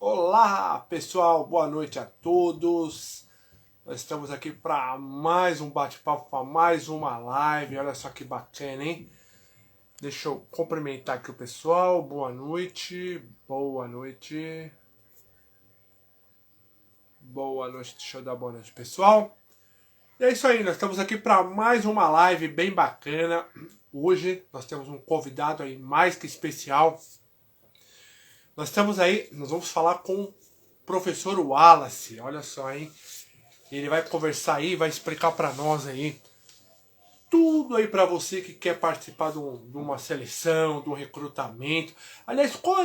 Olá, pessoal, boa noite a todos. Nós estamos aqui para mais um bate-papo, para mais uma live. Olha só que bacana, hein? Deixa eu cumprimentar aqui o pessoal. Boa noite, boa noite. Boa noite, deixa eu dar boa noite, pessoal. E é isso aí, nós estamos aqui para mais uma live bem bacana. Hoje nós temos um convidado aí mais que especial. Nós vamos falar com o professor Wallace, olha só, hein? Ele vai conversar aí, vai explicar para nós aí tudo aí para você que quer participar de uma seleção, de um recrutamento. Aliás, qual é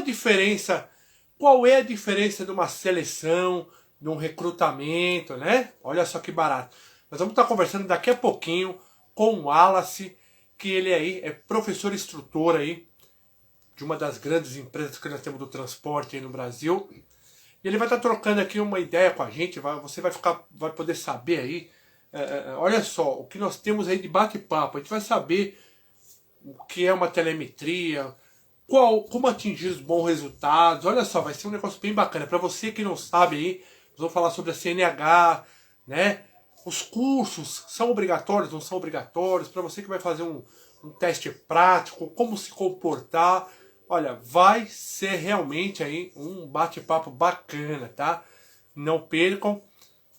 a diferença de uma seleção, de um recrutamento, né? Olha só que barato. Nós vamos estar conversando daqui a pouquinho com o Wallace, que ele aí é professor instrutor aí de uma das grandes empresas que nós temos do transporte aí no Brasil. E ele vai estar trocando aqui uma ideia com a gente, você vai poder saber aí, olha só, o que nós temos aí de bate-papo. A gente vai saber o que é uma telemetria, como atingir os bons resultados. Olha só, vai ser um negócio bem bacana. Para você que não sabe aí, nós vamos falar sobre a CNH, né? Os cursos são obrigatórios, não são obrigatórios? Para você que vai fazer um teste prático, como se comportar. Olha, vai ser realmente aí um bate-papo bacana, tá? Não percam.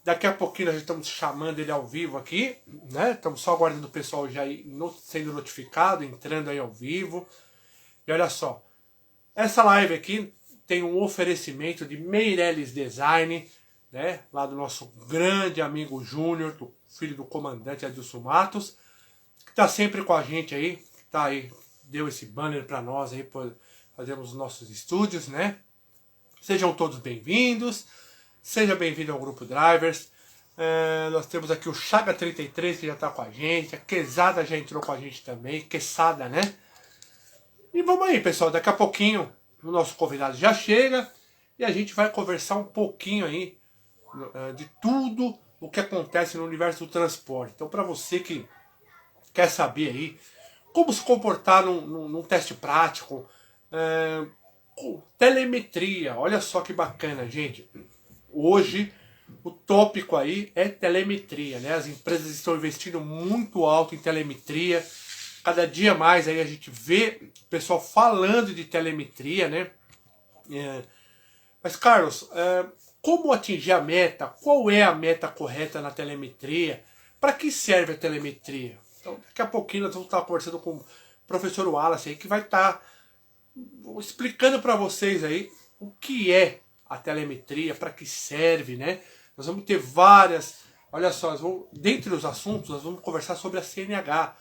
Daqui a pouquinho nós estamos chamando ele ao vivo aqui, né? Estamos só aguardando o pessoal já aí sendo notificado, entrando aí ao vivo. E olha só, essa live aqui tem um oferecimento de Meirelles Design, né? Lá do nosso grande amigo Júnior, do filho do comandante Adilson Matos, que está sempre com a gente aí, que tá aí, deu esse banner para nós aí, fazemos os nossos estúdios, né? Sejam todos bem-vindos, seja bem-vindo ao Grupo Drivers. Nós temos aqui o Chaga 33 que já está com a gente, a Quesada já entrou com a gente também, Quesada, né? E vamos aí, pessoal, daqui a pouquinho o nosso convidado já chega e a gente vai conversar um pouquinho aí de tudo o que acontece no universo do transporte. Então, para você que quer saber aí como se comportar num teste prático, telemetria, olha só que bacana, gente. Hoje o tópico aí é telemetria, né? As empresas estão investindo muito alto em telemetria. Cada dia mais aí a gente vê o pessoal falando de telemetria, né? Mas, Carlos, como atingir a meta? Qual é a meta correta na telemetria? Para que serve a telemetria? Então, daqui a pouquinho nós vamos estar conversando com o professor Wallace aí, que vai estar explicando para vocês aí o que é a telemetria, para que serve, né? Nós vamos ter várias, olha só, dentre os assuntos, nós vamos conversar sobre a CNH,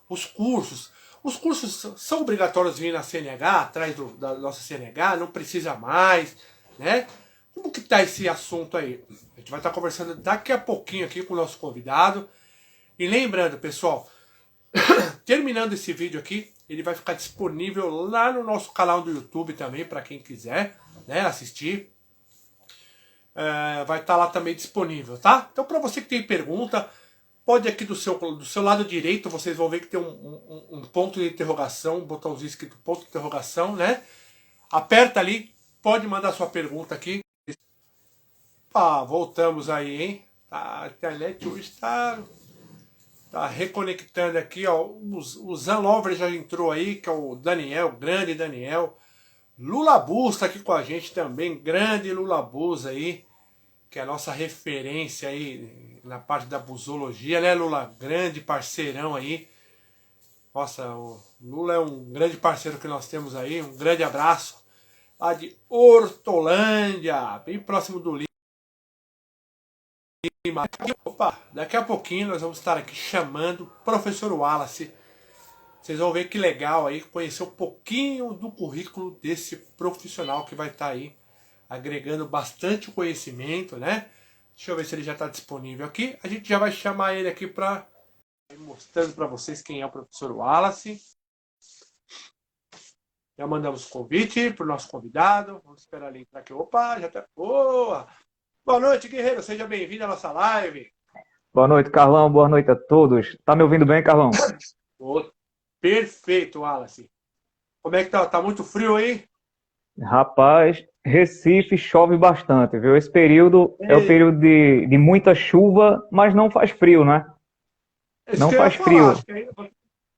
os cursos. Os cursos são obrigatórios vir na CNH, atrás da nossa CNH, não precisa mais, né? Como que tá esse assunto aí? A gente vai estar conversando daqui a pouquinho aqui com o nosso convidado. E lembrando, pessoal, terminando esse vídeo aqui, ele vai ficar disponível lá no nosso canal do YouTube também, para quem quiser, né, assistir. Vai estar lá também disponível, tá? Então, para você que tem pergunta, pode aqui do seu lado direito, vocês vão ver que tem um ponto de interrogação, um botãozinho escrito ponto de interrogação, né? Aperta ali, pode mandar sua pergunta aqui. Voltamos aí, hein? A internet hoje está reconectando aqui, ó. O Zan Lover já entrou aí, que é o Daniel, grande Daniel. Lula Bus está aqui com a gente também, grande Lula Bus aí, que é a nossa referência aí na parte da busologia, né, Lula? Grande parceirão aí. Nossa, o Lula é um grande parceiro que nós temos aí, um grande abraço. Lá de Hortolândia, bem próximo do Lima. Opa, daqui a pouquinho nós vamos estar aqui chamando o professor Wallace. Vocês vão ver que legal aí, conhecer um pouquinho do currículo desse profissional que vai estar aí agregando bastante conhecimento, né? Deixa eu ver se ele já está disponível aqui. A gente já vai chamar ele aqui para mostrando para vocês quem é o professor Wallace. Já mandamos o convite para o nosso convidado. Vamos esperar ele entrar aqui. Opa, já está. Boa! Boa noite, guerreiro. Seja bem-vindo à nossa live. Boa noite, Carlão. Boa noite a todos. Tá me ouvindo bem, Carlão? Perfeito, Wallace. Como é que tá? Tá muito frio aí? Rapaz, Recife chove bastante, viu? Esse período é o Ei, período de muita chuva, mas não faz frio, né? isso Não que eu ia faz falar, frio. acho que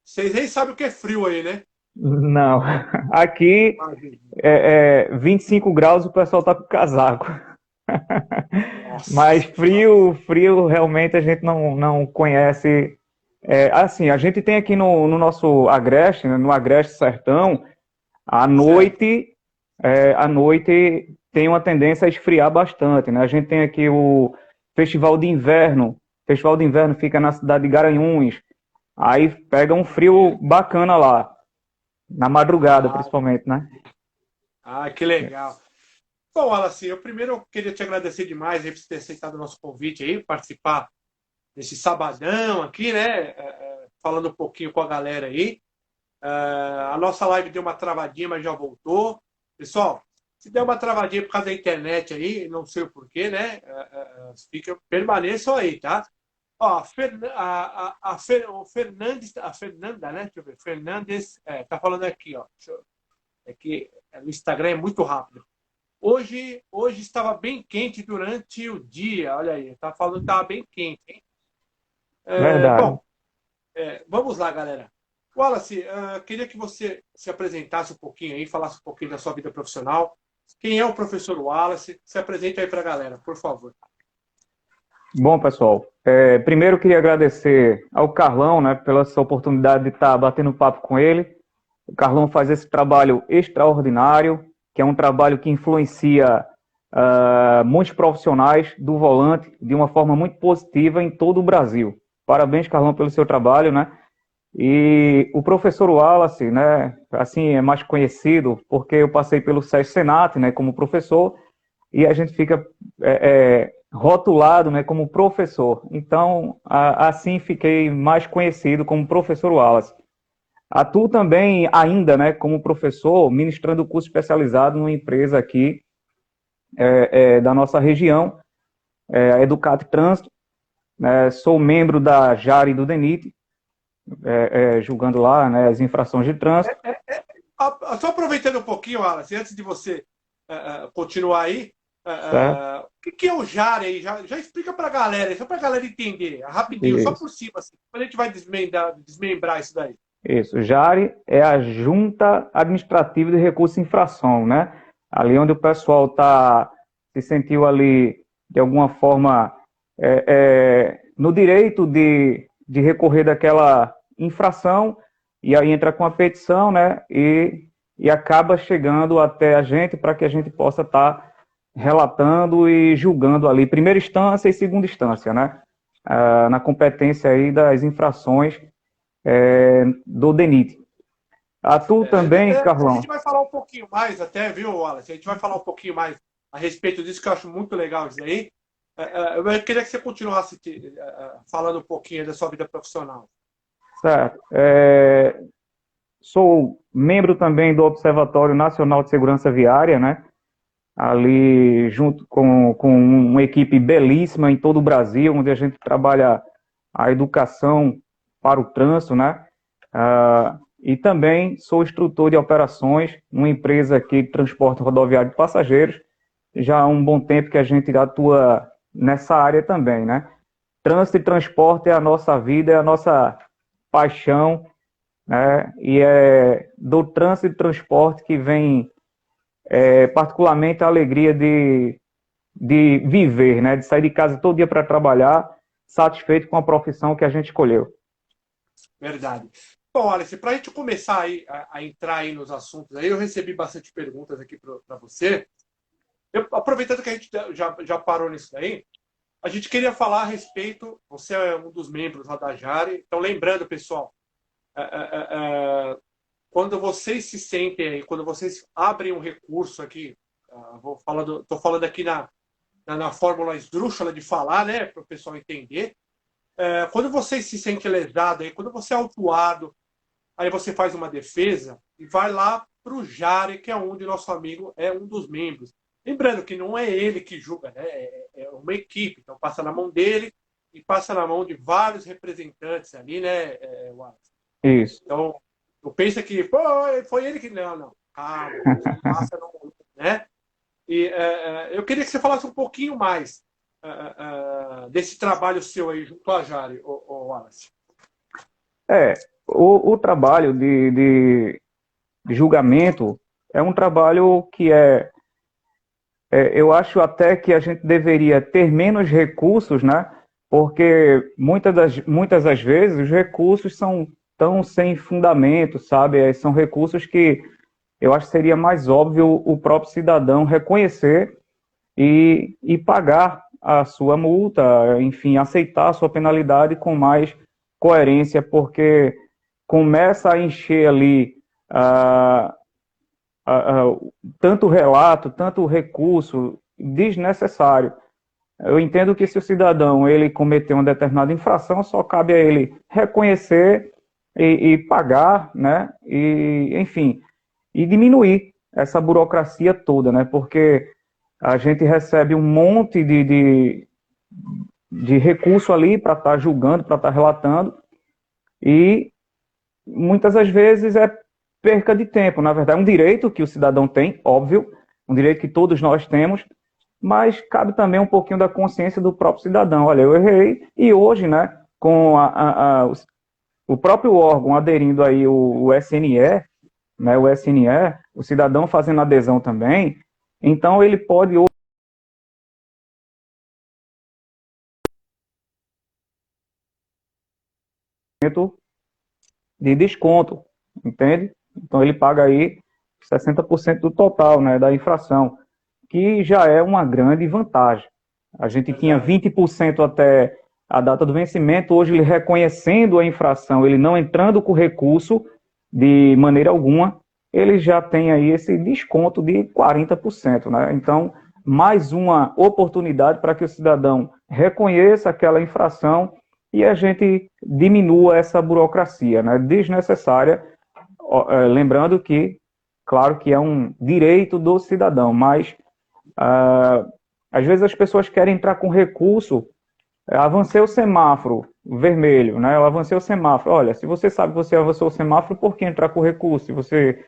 vocês nem sabem o que é frio aí, né? Não. Aqui Imagina. 25 graus, o pessoal tá com casaco. Mas Nossa, frio, frio realmente a gente não conhece. Assim, a gente tem aqui no nosso Agreste, né, no Agreste Sertão, à certo. noite, à noite tem uma tendência a esfriar bastante, né? A gente tem aqui o Festival de Inverno. O Festival de Inverno fica na cidade de Garanhuns. Aí pega um frio bacana lá, na madrugada Ah, principalmente, né? que legal. Bom, Wallace, eu primeiro queria te agradecer demais aí por você ter aceitado o nosso convite aí, participar desse sabadão aqui, né? Falando um pouquinho com a galera aí. A nossa live deu uma travadinha, mas já voltou. Pessoal, se der uma travadinha por causa da internet aí, não sei o porquê, né? Permaneçam aí, tá? Ó, o Fernandes, a Fernanda, né? Deixa eu ver. Fernandes, tá falando aqui, ó. É que no Instagram é muito rápido. Hoje estava bem quente durante o dia. Olha aí, tá falando que estava bem quente, hein? Verdade. Bom, vamos lá, galera. Wallace, queria que você se apresentasse um pouquinho aí, falasse um pouquinho da sua vida profissional. Quem é o professor Wallace? Se apresente aí para a galera, por favor. Bom, pessoal, primeiro eu queria agradecer ao Carlão, né, pela essa oportunidade de estar batendo papo com ele. O Carlão faz esse trabalho extraordinário, que é um trabalho que influencia muitos profissionais do volante de uma forma muito positiva em todo o Brasil. Parabéns, Carlão, pelo seu trabalho, né? E o professor Wallace, né, assim, é mais conhecido porque eu passei pelo SESC Senat, né, como professor, e a gente fica rotulado, né, como professor. Então, assim fiquei mais conhecido como professor Wallace. Atuo também ainda, né, como professor, ministrando curso especializado numa empresa aqui da nossa região, a Educate Trânsito. Sou membro da JAR e do DENIT, julgando lá, né, as infrações de trânsito. Só aproveitando um pouquinho, Wallace, antes de você continuar aí, Certo? o que é o JAR aí? Já explica para a galera, só para a galera entender, rapidinho, só Isso. por cima, assim, quando a gente vai desmembrar isso daí. Isso. JARE é a Junta Administrativa de Recursos e Infração, né? Ali onde o pessoal se sentiu ali, de alguma forma, no direito de recorrer daquela infração, e aí entra com a petição, né? E acaba chegando até a gente para que a gente possa estar relatando e julgando ali, primeira instância e segunda instância, né? Na competência aí das infrações do DENIT. Atuo também, A gente Carlão. vai falar um pouquinho mais até, viu, Wallace? A gente vai falar um pouquinho mais a respeito disso, que eu acho muito legal isso aí. Eu queria que você continuasse falando um pouquinho da sua vida profissional. Certo. Sou membro também do Observatório Nacional de Segurança Viária, né? Ali junto com uma equipe belíssima em todo o Brasil, onde a gente trabalha a educação para o trânsito, né? E também sou instrutor de operações numa empresa aqui de transporte rodoviário de passageiros. Já há um bom tempo que a gente atua nessa área também, né? Trânsito e transporte é a nossa vida, é a nossa paixão, né? E é do trânsito e transporte que vem particularmente a alegria de viver, né? De sair de casa todo dia para trabalhar, satisfeito com a profissão que a gente escolheu. Verdade. Bom, Alice, para a gente começar aí, a entrar aí nos assuntos, aí eu recebi bastante perguntas aqui para você. Aproveitando que a gente já parou nisso daí, a gente queria falar a respeito. Você é um dos membros lá da Jari, então lembrando, pessoal, é, é, é, quando vocês se sentem aí, quando vocês abrem um recurso aqui, estou falando aqui na fórmula esdrúxula de falar, né, para o pessoal entender. Quando vocês se sentem lesado, aí, quando você é autuado, aí você faz uma defesa e vai lá para o Jari, que é onde nosso amigo é um dos membros. Lembrando que não é ele que julga, né? É uma equipe, então passa na mão dele e passa na mão de vários representantes ali, né, Wallace? Isso. Então, não pensa que pô, foi ele que. Não, não. Calma, passa né? E eu queria que você falasse um pouquinho mais desse trabalho seu aí junto à Jari, Wallace. O trabalho de julgamento é um trabalho que eu acho até que a gente deveria ter menos recursos, né? Porque muitas das vezes os recursos são tão sem fundamento, sabe? São recursos que eu acho que seria mais óbvio o próprio cidadão reconhecer e pagar a sua multa, enfim, aceitar a sua penalidade com mais coerência, porque começa a encher ali ah, tanto relato, tanto recurso desnecessário. Eu entendo que se o cidadão ele cometeu uma determinada infração, só cabe a ele reconhecer e pagar, né? E, enfim, e diminuir essa burocracia toda, né? Porque a gente recebe um monte de recurso ali para estar julgando, para estar relatando, e muitas das vezes é perca de tempo. Na verdade, é um direito que o cidadão tem, óbvio, um direito que todos nós temos, mas cabe também um pouquinho da consciência do próprio cidadão. Olha, eu errei, e hoje, né, com o próprio órgão aderindo aí o SNE, né, o SNE, o cidadão fazendo adesão também, então ele pode de desconto, entende? Então ele paga aí 60% do total, né, da infração, que já é uma grande vantagem. A gente tinha 20% até a data do vencimento, hoje ele reconhecendo a infração, ele não entrando com recurso de maneira alguma, ele já tem aí esse desconto de 40%, né? Então, mais uma oportunidade para que o cidadão reconheça aquela infração e a gente diminua essa burocracia, né, desnecessária, lembrando que, claro que é um direito do cidadão, mas às vezes as pessoas querem entrar com recurso, avancei o semáforo vermelho, né, eu avancei o semáforo, olha, se você sabe que você avançou o semáforo, por que entrar com recurso? Se você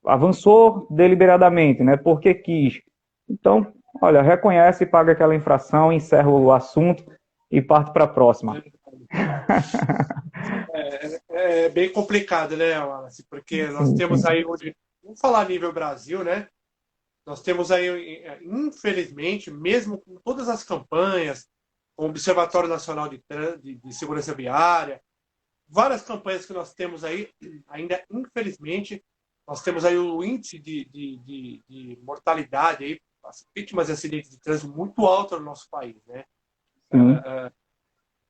avançou deliberadamente, né, porque quis. Então, olha, reconhece, paga aquela infração, encerra o assunto e parte para a próxima. É bem complicado, né, Wallace? Porque nós temos aí hoje, vamos falar a nível Brasil, né? Nós temos aí, infelizmente, mesmo com todas as campanhas, com o Observatório Nacional de Segurança Viária, várias campanhas que nós temos aí, ainda infelizmente, nós temos aí o índice de mortalidade aí, as vítimas de acidentes de trânsito muito alto no nosso país, né?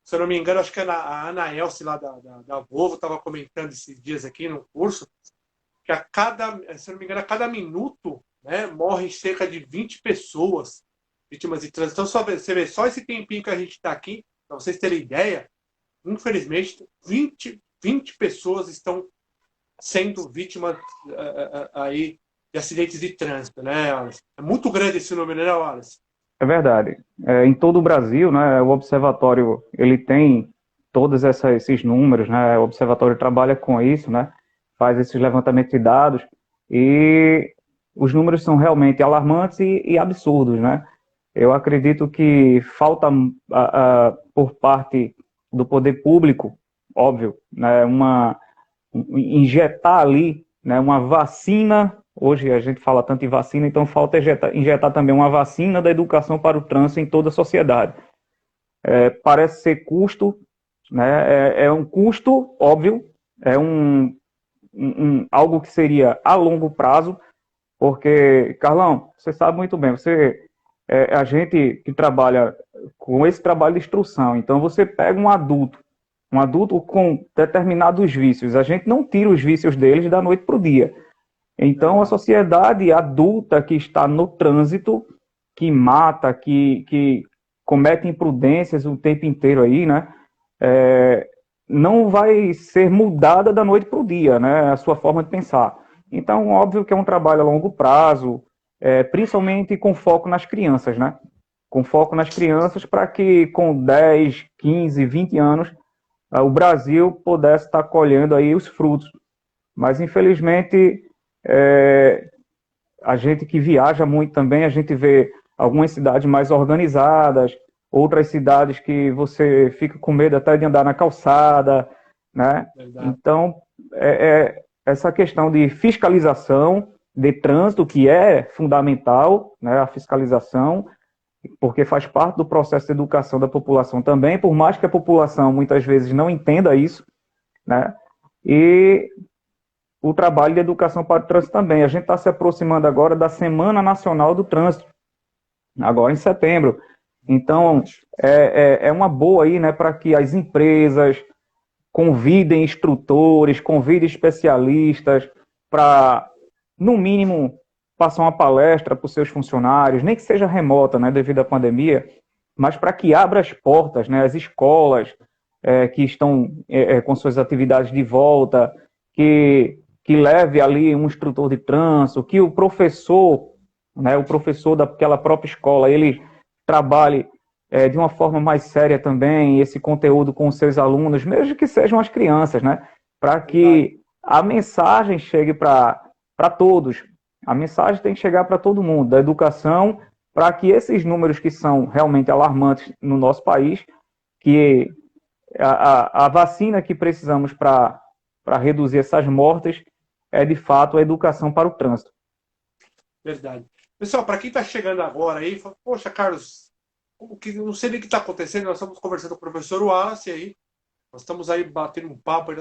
Se eu não me engano, acho que a Ana Elce lá da Volvo estava comentando esses dias aqui no curso, que se eu não me engano, a cada minuto, né, morrem cerca de 20 pessoas vítimas de trânsito. Então, você vê, só esse tempinho que a gente está aqui, para vocês terem ideia, infelizmente, 20 pessoas estão sendo vítimas aí de acidentes de trânsito, né, Wallace? É muito grande esse número, né, Wallace? É verdade. Em todo o Brasil, né, o observatório ele tem todos esses números, né? O observatório trabalha com isso, né? Faz esses levantamentos de dados e os números são realmente alarmantes e absurdos, né? Eu acredito que falta por parte do poder público, óbvio, né, injetar ali, né, uma vacina. Hoje a gente fala tanto em vacina, então falta injetar também uma vacina da educação para o trânsito em toda a sociedade. Parece ser custo, né, é um custo, óbvio, é algo que seria a longo prazo, porque, Carlão, você sabe muito bem, a gente que trabalha com esse trabalho de instrução, então você pega um adulto com determinados vícios, a gente não tira os vícios deles da noite para o dia. Então, a sociedade adulta que está no trânsito, que mata, que comete imprudências o tempo inteiro aí, né, não vai ser mudada da noite para o dia, né, a sua forma de pensar. Então, óbvio que é um trabalho a longo prazo, principalmente com foco nas crianças, né, com foco nas crianças para que com 10, 15, 20 anos, o Brasil pudesse estar colhendo aí os frutos. Mas, infelizmente, a gente que viaja muito também, a gente vê algumas cidades mais organizadas, outras cidades que você fica com medo até de andar na calçada, né? Verdade. Então, essa questão de fiscalização de trânsito, que é fundamental, né, a fiscalização, porque faz parte do processo de educação da população também, por mais que a população muitas vezes não entenda isso, né? E o trabalho de educação para o trânsito também. A gente está se aproximando agora da Semana Nacional do Trânsito, agora em setembro. Então, é uma boa aí, né, para que as empresas convidem instrutores, convidem especialistas para, no mínimo, passar uma palestra para os seus funcionários, nem que seja remota, né, devido à pandemia, mas para que abra as portas, né, as escolas que estão com suas atividades de volta, que leve ali um instrutor de trânsito, que o professor, né, o professor daquela própria escola, ele trabalhe de uma forma mais séria também esse conteúdo com os seus alunos, mesmo que sejam as crianças, né, para que a mensagem chegue para todos. A mensagem tem que chegar para todo mundo, da educação, para que esses números que são realmente alarmantes no nosso país, que a vacina que precisamos para reduzir essas mortes é, de fato, a educação para o trânsito. Verdade. Pessoal, para quem está chegando agora aí, fala, poxa, Carlos, não sei nem o que está acontecendo, nós estamos conversando com o professor Wallace aí, nós estamos aí batendo um papo,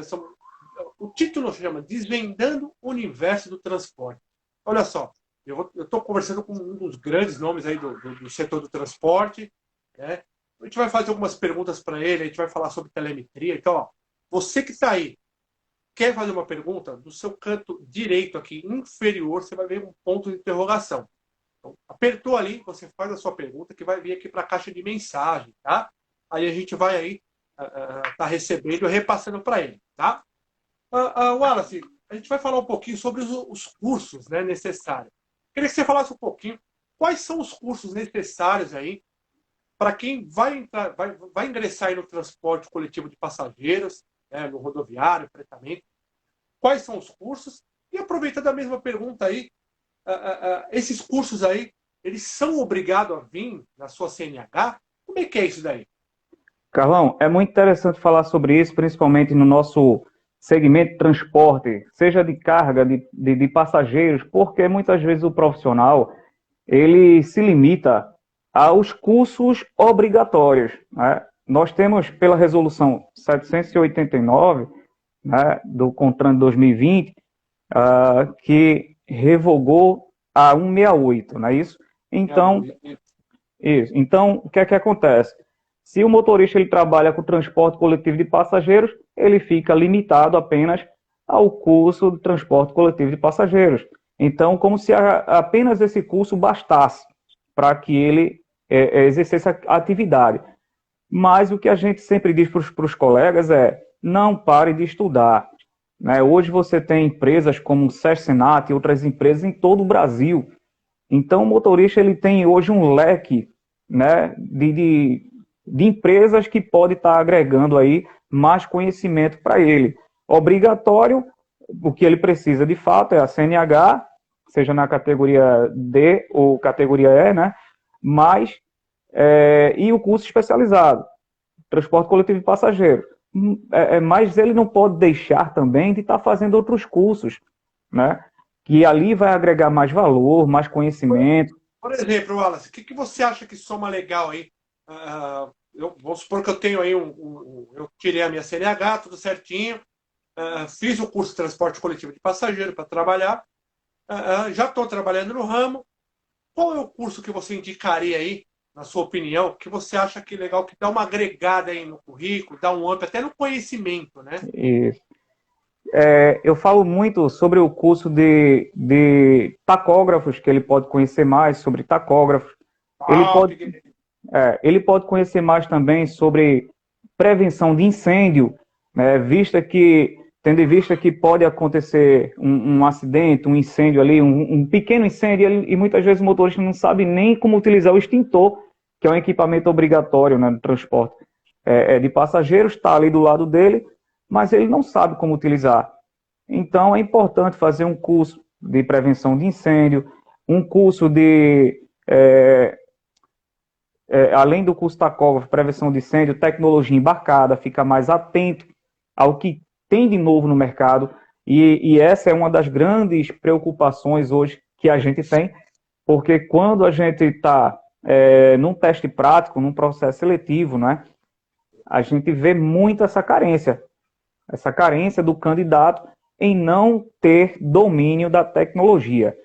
o título se chama Desvendando o Universo do Transporte. Olha só, eu estou conversando com um dos grandes nomes aí do setor do transporte, né? A gente vai fazer algumas perguntas para ele, a gente vai falar sobre telemetria. Então, ó, você que está aí, quer fazer uma pergunta, do seu canto direito aqui, inferior, você vai ver um ponto de interrogação. Então, apertou ali, você faz a sua pergunta, que vai vir aqui para a caixa de mensagem, tá? Aí a gente vai aí tá recebendo e repassando para ele, tá? Wallace, a gente vai falar um pouquinho sobre os cursos, né, necessários. Queria que você falasse um pouquinho quais são os cursos necessários aí para quem vai ingressar aí no transporte coletivo de passageiros, né, no rodoviário, fretamento. Quais são os cursos? E aproveitando a mesma pergunta aí, esses cursos aí, eles são obrigados a vir na sua CNH? Como é que é isso daí? Carlão, é muito interessante falar sobre isso, principalmente no nosso segmento de transporte, seja de carga, de passageiros, porque muitas vezes o profissional, ele se limita aos cursos obrigatórios, né? Nós temos, pela resolução 789, né, do CONTRAN de 2020, que revogou a 168, não é isso? Então, o que é que acontece? Se o motorista ele trabalha com transporte coletivo de passageiros, ele fica limitado apenas ao curso de transporte coletivo de passageiros. Então, como se apenas esse curso bastasse para que ele exercesse a atividade. Mas o que a gente sempre diz para os colegas é: não pare de estudar, né? Hoje você tem empresas como o SESC-Senat e outras empresas em todo o Brasil. Então, o motorista ele tem hoje um leque, né, de empresas que pode estar agregando aí mais conhecimento para ele. Obrigatório, o que ele precisa de fato é a CNH, seja na categoria D ou categoria E, né? Mas e o curso especializado, transporte coletivo de passageiros. Mas ele não pode deixar também de estar fazendo outros cursos, né? Que ali vai agregar mais valor, mais conhecimento. Por exemplo, Wallace, o que você acha que soma legal aí? Vamos supor que eu tenho aí eu tirei a minha CNH, tudo certinho, fiz o curso de transporte coletivo de passageiro para trabalhar, já estou trabalhando no ramo. Qual é o curso que você indicaria aí, na sua opinião, que você acha que é legal, que dá uma agregada aí no currículo, dá um up até no conhecimento, né? Isso. Eu falo muito sobre o curso de tacógrafos, que ele pode conhecer mais sobre tacógrafos. Ele pode conhecer mais também sobre prevenção de incêndio, né, tendo em vista que pode acontecer um acidente, um incêndio ali, um pequeno incêndio, e muitas vezes o motorista não sabe nem como utilizar o extintor, que é um equipamento obrigatório, né, no transporte de passageiros, está ali do lado dele, mas ele não sabe como utilizar. Então, é importante fazer um curso de prevenção de incêndio, Um curso além do curso tacógrafo, prevenção de incêndio, tecnologia embarcada, fica mais atento ao que tem de novo no mercado, e essa é uma das grandes preocupações hoje que a gente tem, porque quando a gente está num teste prático, num processo seletivo, né, a gente vê muito essa carência do candidato em não ter domínio da tecnologia.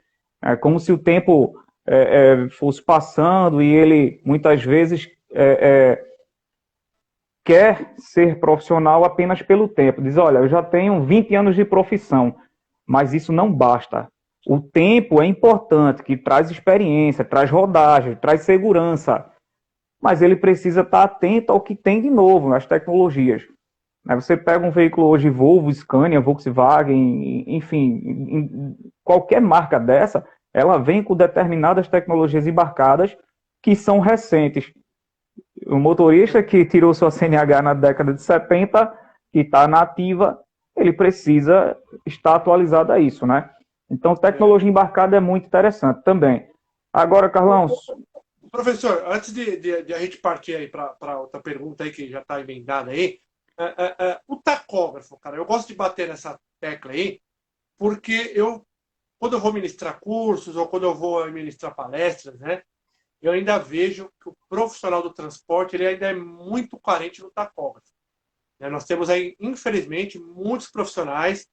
É como se o tempo fosse passando e ele, muitas vezes, quer ser profissional apenas pelo tempo. Diz, olha, eu já tenho 20 anos de profissão, mas isso não basta. O tempo é importante, que traz experiência, traz rodagem, traz segurança, mas ele precisa estar atento ao que tem de novo nas tecnologias. Você pega um veículo hoje, Volvo, Scania, Volkswagen, enfim, qualquer marca dessa, ela vem com determinadas tecnologias embarcadas que são recentes. O motorista que tirou sua CNH na década de 70, que está na ativa, ele precisa estar atualizado a isso, né? Então, tecnologia embarcada é muito interessante também. Agora, Carlão... Professor, antes de a gente partir aí para outra pergunta aí que já está emendada aí, o tacógrafo, cara, eu gosto de bater nessa tecla aí, porque quando eu vou ministrar cursos ou quando eu vou ministrar palestras, né, eu ainda vejo que o profissional do transporte ele ainda é muito carente no tacógrafo. Nós temos aí, infelizmente, muitos profissionais,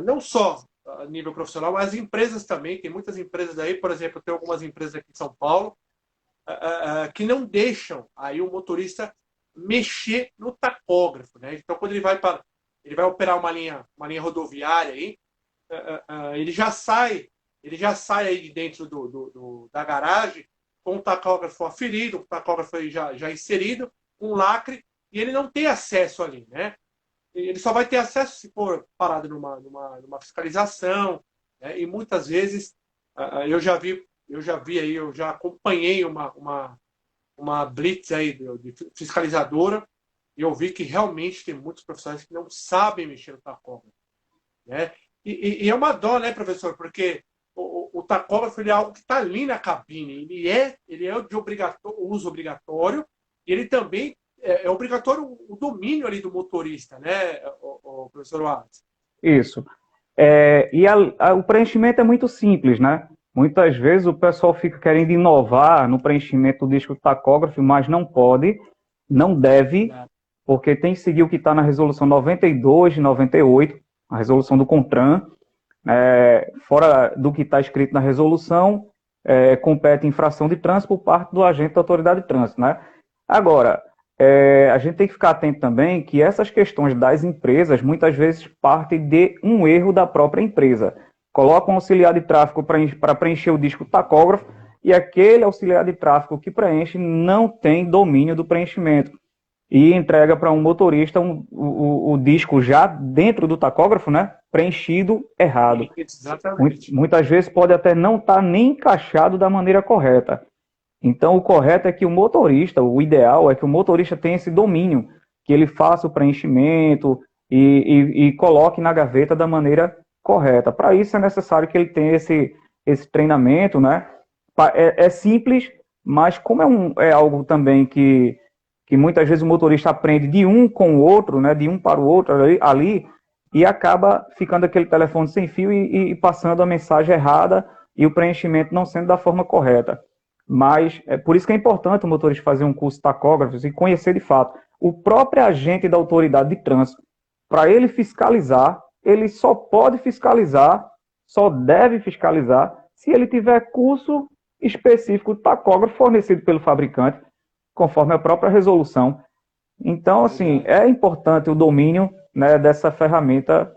não só a nível profissional, mas as empresas também. Tem muitas empresas aí, por exemplo, tem algumas empresas aqui em São Paulo que não deixam aí o motorista mexer no tacógrafo, né? Então, quando ele vai operar uma linha rodoviária aí, ele já sai aí de dentro da garagem com o tacógrafo aferido, o tacógrafo aí já inserido, um lacre, e ele não tem acesso ali, né? Ele só vai ter acesso se for parado numa fiscalização, né? E muitas vezes eu já vi aí, eu já acompanhei uma blitz aí de fiscalizadora e eu vi que realmente tem muitos profissionais que não sabem mexer no tacógrafo, né? E é uma dó, né, professor? Porque o tacógrafo ele é algo que está ali na cabine, ele é de uso obrigatório e ele também é obrigatório o domínio ali do motorista, né, o professor Wallace? Isso. O preenchimento é muito simples, né? Muitas vezes o pessoal fica querendo inovar no preenchimento do disco tacógrafo, mas não pode, não deve, porque tem que seguir o que está na resolução 92 de 98, a resolução do CONTRAN. Fora do que está escrito na resolução, compete infração de trânsito por parte do agente da autoridade de trânsito, né? Agora, a gente tem que ficar atento também que essas questões das empresas muitas vezes partem de um erro da própria empresa. Coloca um auxiliar de tráfego para preencher o disco tacógrafo e aquele auxiliar de tráfego que preenche não tem domínio do preenchimento e entrega para um motorista o disco já dentro do tacógrafo, né, preenchido errado. Exatamente. Muitas vezes pode até não estar nem encaixado da maneira correta. Então, o correto é que o motorista, o ideal é que o motorista tenha esse domínio, que ele faça o preenchimento e coloque na gaveta da maneira correta. Para isso é necessário que ele tenha esse treinamento, né? É simples, mas como é algo também que muitas vezes o motorista aprende de um com o outro, né? De um para o outro ali e acaba ficando aquele telefone sem fio e passando a mensagem errada e o preenchimento não sendo da forma correta. Mas é por isso que é importante o motorista fazer um curso de tacógrafos e conhecer de fato o próprio agente da autoridade de trânsito. Para ele fiscalizar, ele só pode fiscalizar, só deve fiscalizar, se ele tiver curso específico de tacógrafo fornecido pelo fabricante, conforme a própria resolução. Então, assim, é importante o domínio, né, dessa ferramenta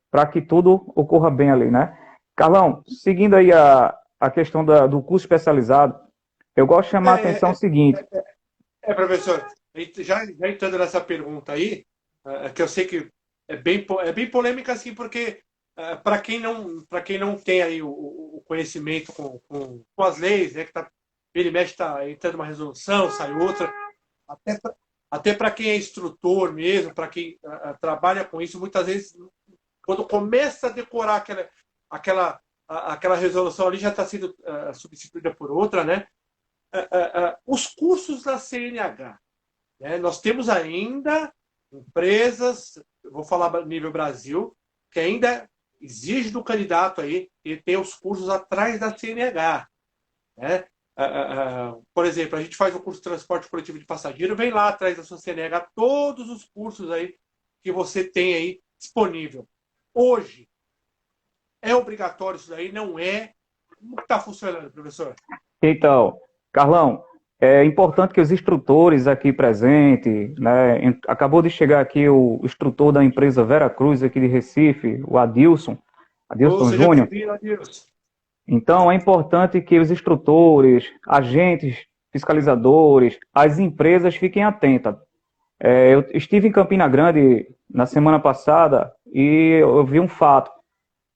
para que tudo ocorra bem ali, né? Carlão, seguindo aí a questão do curso especializado, eu gosto de chamar a atenção o seguinte. Professor, já entrando nessa pergunta aí, que eu sei que é bem polêmica, assim, porque para quem não tem aí o conhecimento com as leis, né, que ele mexe, está entrando uma resolução, sai outra, até para quem é instrutor mesmo, para quem trabalha com isso, muitas vezes, quando começa a decorar aquela resolução ali já está sendo substituída por outra, né? Os cursos da CNH, né? Nós temos ainda empresas, vou falar a nível Brasil, que ainda exige do candidato aí e ter os cursos atrás da CNH, né? Por exemplo, a gente faz o curso de transporte coletivo de passageiro, vem lá atrás da sua CNH todos os cursos aí que você tem aí disponível. Hoje, é obrigatório isso daí? Não é? Como está funcionando, professor? Então, Carlão, é importante que os instrutores aqui presentes, né, acabou de chegar aqui o instrutor da empresa Vera Cruz aqui de Recife, o Adilson Seja Júnior. bem-vindo, Adilson. Então, é importante que os instrutores, agentes fiscalizadores, as empresas fiquem atentas. Eu estive em Campina Grande na semana passada e eu vi um fato.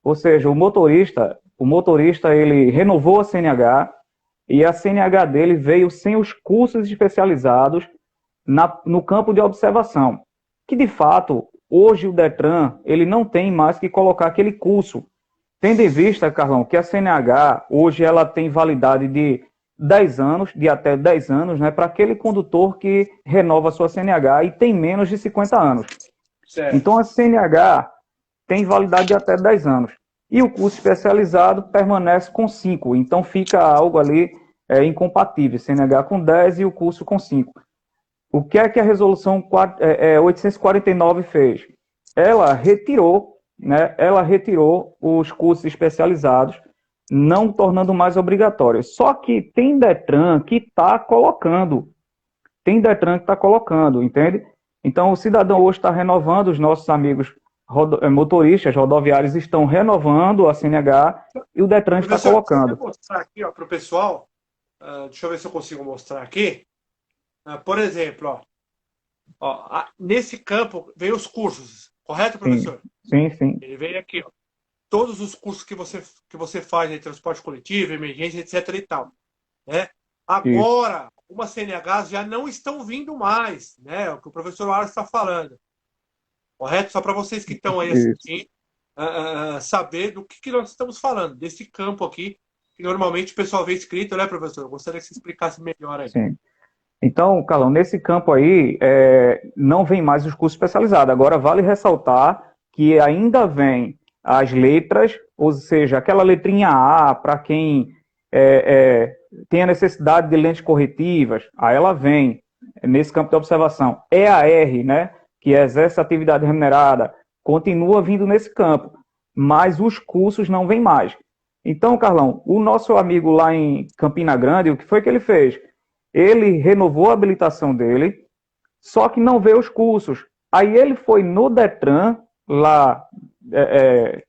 Ou seja, o motorista ele renovou a CNH e a CNH dele veio sem os cursos especializados no campo de observação. Que, de fato, hoje o Detran ele não tem mais que colocar aquele curso. Tendo em vista, Carlão, que a CNH hoje ela tem validade de 10 anos, de até 10 anos, né, para aquele condutor que renova a sua CNH e tem menos de 50 anos. Certo. Então, a CNH tem validade de até 10 anos. E o curso especializado permanece com 5. Então, fica algo ali incompatível, CNH com 10 e o curso com 5. O que é que a resolução 849 fez? Ela retirou, né, os cursos especializados, não tornando mais obrigatórios. Só que tem Detran que está colocando. Entende? Então, o cidadão hoje está renovando, os nossos amigos motoristas rodoviários estão renovando a CNH e o Detran está colocando. Eu vou mostrar aqui para o pessoal, deixa eu ver se eu consigo mostrar aqui. Por exemplo, nesse campo veio os cursos, correto, professor? Sim, sim. Ele veio aqui, ó, todos os cursos que você faz em transporte coletivo, emergência, etc. e tal. Né? Agora, uma CNHs já não estão vindo mais, né? O que o professor Wallace está falando. Correto? Só para vocês que estão aí assistindo, saber do que nós estamos falando, desse campo aqui, que normalmente o pessoal vê escrito, né, professor? Eu gostaria que você explicasse melhor aí. Sim. Então, Carlão, nesse campo aí, não vem mais os cursos especializados. Agora, vale ressaltar que ainda vem as letras, ou seja, aquela letrinha A, para quem tem a necessidade de lentes corretivas, aí ela vem nesse campo de observação. EAR, né, que exerce atividade remunerada, continua vindo nesse campo, mas os cursos não vêm mais. Então, Carlão, o nosso amigo lá em Campina Grande, o que foi que ele fez? Ele renovou a habilitação dele, só que não veio os cursos. Aí ele foi no Detran, lá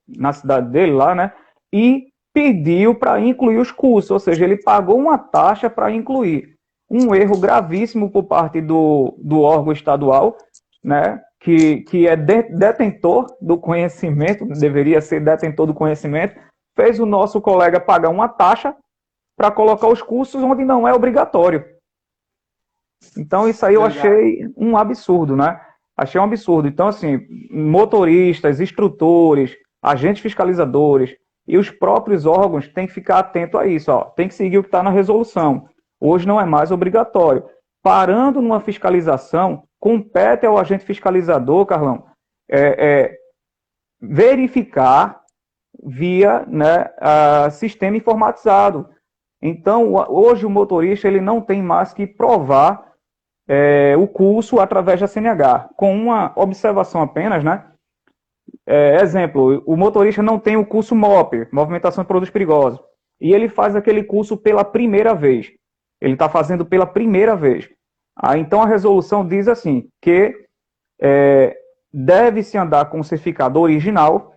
na cidade dele, lá, né, e pediu para incluir os cursos, ou seja, ele pagou uma taxa para incluir. Um erro gravíssimo por parte do órgão estadual, né, que é detentor do conhecimento, deveria ser detentor do conhecimento, fez o nosso colega pagar uma taxa para colocar os cursos onde não é obrigatório. Então, isso aí eu achei um absurdo, né? Achei um absurdo. Então, assim, motoristas, instrutores, agentes fiscalizadores e os próprios órgãos têm que ficar atentos a isso. Tem que seguir o que está na resolução. Hoje não é mais obrigatório. Parando numa fiscalização, compete ao agente fiscalizador, Carlão, verificar via, né, sistema informatizado. Então, hoje o motorista ele não tem mais que provar o curso através da CNH, com uma observação apenas, né? Exemplo, o motorista não tem o curso MOP, Movimentação de Produtos Perigosos, e ele faz aquele curso pela primeira vez. Ele está fazendo pela primeira vez. Então, a resolução diz assim, que deve-se andar com o certificado original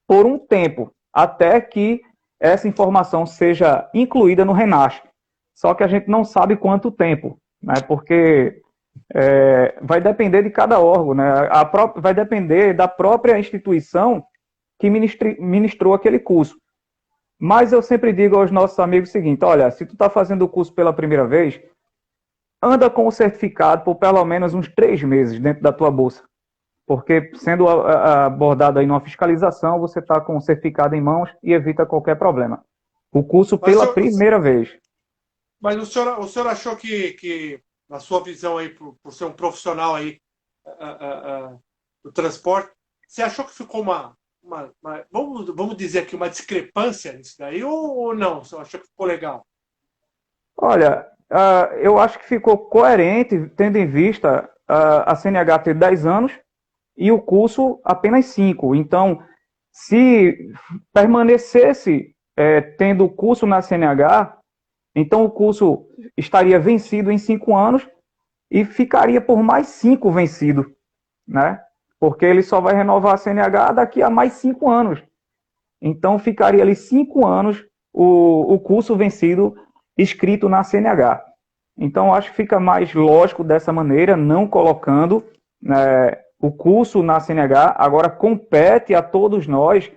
por um tempo, até que essa informação seja incluída no RENASC. Só que a gente não sabe quanto tempo, né? Porque vai depender de cada órgão, né? Vai depender da própria instituição que ministrou aquele curso. Mas eu sempre digo aos nossos amigos o seguinte: olha, se tu está fazendo o curso pela primeira vez, anda com o certificado por pelo menos uns 3 meses dentro da tua bolsa. porque sendo abordado aí numa fiscalização, você está com o certificado em mãos e evita qualquer problema. O curso Mas, pela primeira vez. mas o senhor achou que, na sua visão aí, por ser um profissional aí do transporte, você achou que ficou vamos dizer aqui, uma discrepância nisso daí, ou não? Você achou que ficou legal? Olha, eu acho que ficou coerente, tendo em vista a CNH ter 10 anos e o curso apenas 5. Então, se permanecesse tendo o curso na CNH, então o curso estaria vencido em 5 anos e ficaria por mais 5 vencido, né? Porque ele só vai renovar a CNH daqui a mais 5 anos. Então ficaria ali 5 anos o curso vencido escrito na CNH. Então acho que fica mais lógico dessa maneira, não colocando o curso na CNH. Agora compete a todos nós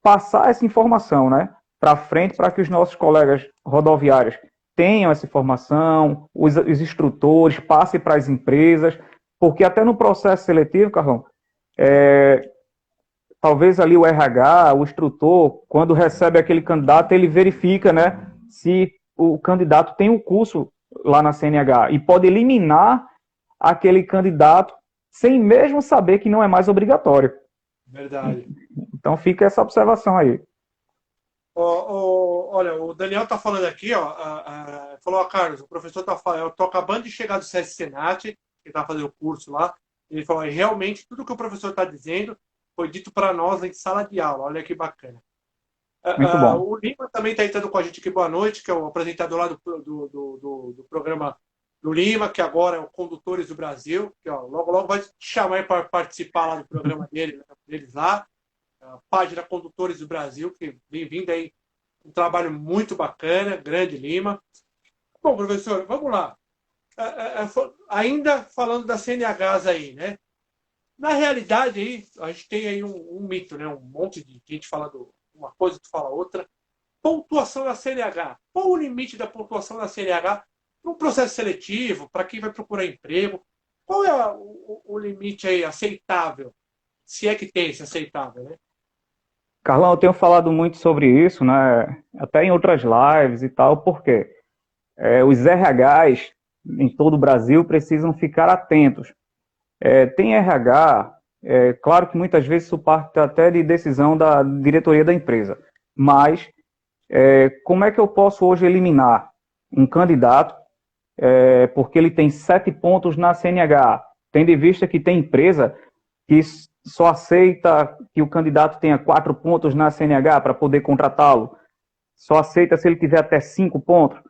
passar essa informação, né, para frente, para que os nossos colegas rodoviários tenham essa informação, os instrutores passem para as empresas, porque até no processo seletivo, Carlão, talvez ali o RH, o instrutor, quando recebe aquele candidato, ele verifica, né, se o candidato tem um curso lá na CNH e pode eliminar aquele candidato sem mesmo saber que não é mais obrigatório. Verdade. Então fica essa observação aí. Olha, o Daniel está falando aqui, falou, Carlos, o professor está falando, eu estou acabando de chegar do SESC Senat, que está fazendo o curso lá, ele falou, realmente tudo que o professor está dizendo foi dito para nós em sala de aula, olha que bacana. Muito bom. O Lima também está entrando com a gente aqui, boa noite, que é o apresentador lá do programa do Lima, que agora é o Condutores do Brasil, que logo, logo vai te chamar para participar lá do programa deles lá. A página Condutores do Brasil, que vem vindo aí um trabalho muito bacana, grande Lima. Bom, professor, vamos lá. Ainda falando das CNHs aí, né? Na realidade, aí, a gente tem aí um mito, né? Um monte de gente falando uma coisa, tu fala outra. Pontuação da CNH. Qual o limite da pontuação da CNH para um processo seletivo, para quem vai procurar emprego? Qual é o limite aí aceitável? Se é que tem esse aceitável, né? Carlão, eu tenho falado muito sobre isso, né? Até em outras lives e tal, porque os RHs em todo o Brasil precisam ficar atentos. Tem RH, claro que muitas vezes isso parte até de decisão da diretoria da empresa, mas como é que eu posso hoje eliminar um candidato porque ele tem 7 pontos na CNH, tendo em vista que tem empresa que só aceita que o candidato tenha 4 pontos na CNH para poder contratá-lo, só aceita se ele tiver até 5 pontos.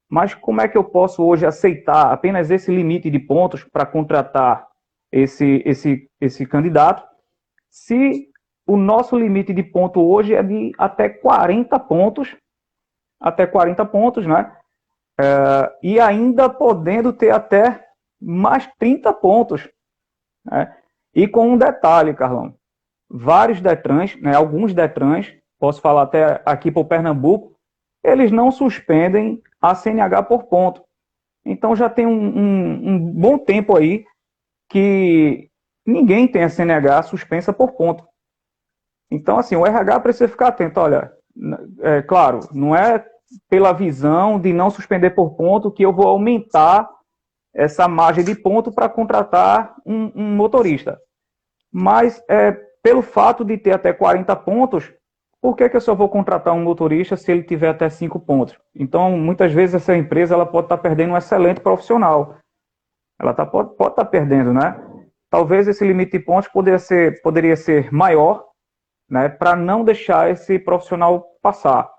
Mas como é que eu posso hoje aceitar apenas esse limite de pontos para contratar esse candidato, se o nosso limite de ponto hoje é de até 40 pontos, né? E ainda podendo ter até mais 30 pontos, né? E com um detalhe, Carlão, vários Detrans, né, alguns Detrans, posso falar até aqui para o Pernambuco, eles não suspendem a CNH por ponto. Então já tem um bom tempo aí que ninguém tem a CNH suspensa por ponto. Então, assim, o RH precisa ficar atento. Olha, claro, não é pela visão de não suspender por ponto que eu vou aumentar essa margem de ponto para contratar um motorista. Mas, pelo fato de ter até 40 pontos, por que eu só vou contratar um motorista se ele tiver até 5 pontos? Então, muitas vezes, essa empresa ela pode estar perdendo um excelente profissional. Ela pode estar perdendo, né? Talvez esse limite de pontos poderia ser maior, né, para não deixar esse profissional passar.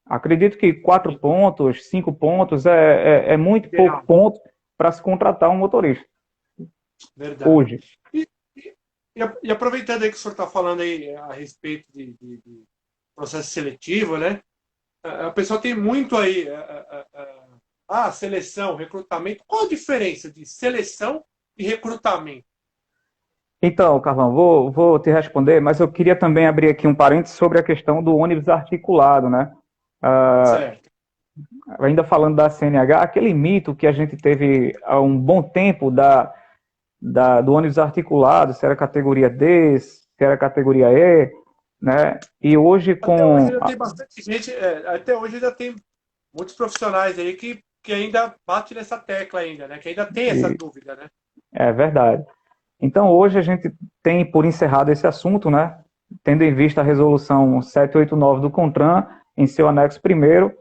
Acredito que 4 pontos, 5 pontos é muito pouco ponto para se contratar um motorista. Verdade. Hoje. E aproveitando aí que o senhor está falando aí a respeito de processo seletivo, né? A pessoa tem muito aí seleção, recrutamento. Qual a diferença de seleção e recrutamento? Então, Carlão, vou te responder, mas eu queria também abrir aqui um parênteses sobre a questão do ônibus articulado, né? Certo. Ainda falando da CNH, aquele mito que a gente teve há um bom tempo do ônibus articulado, se era categoria D, se era categoria E, né? E hoje Até hoje com... ainda tem bastante gente, até hoje ainda tem muitos profissionais aí que ainda bate nessa tecla ainda, né? Que ainda tem essa dúvida, né? É verdade. Então, hoje a gente tem por encerrado esse assunto, né? Tendo em vista a resolução 789 do CONTRAN, em seu anexo primeiro,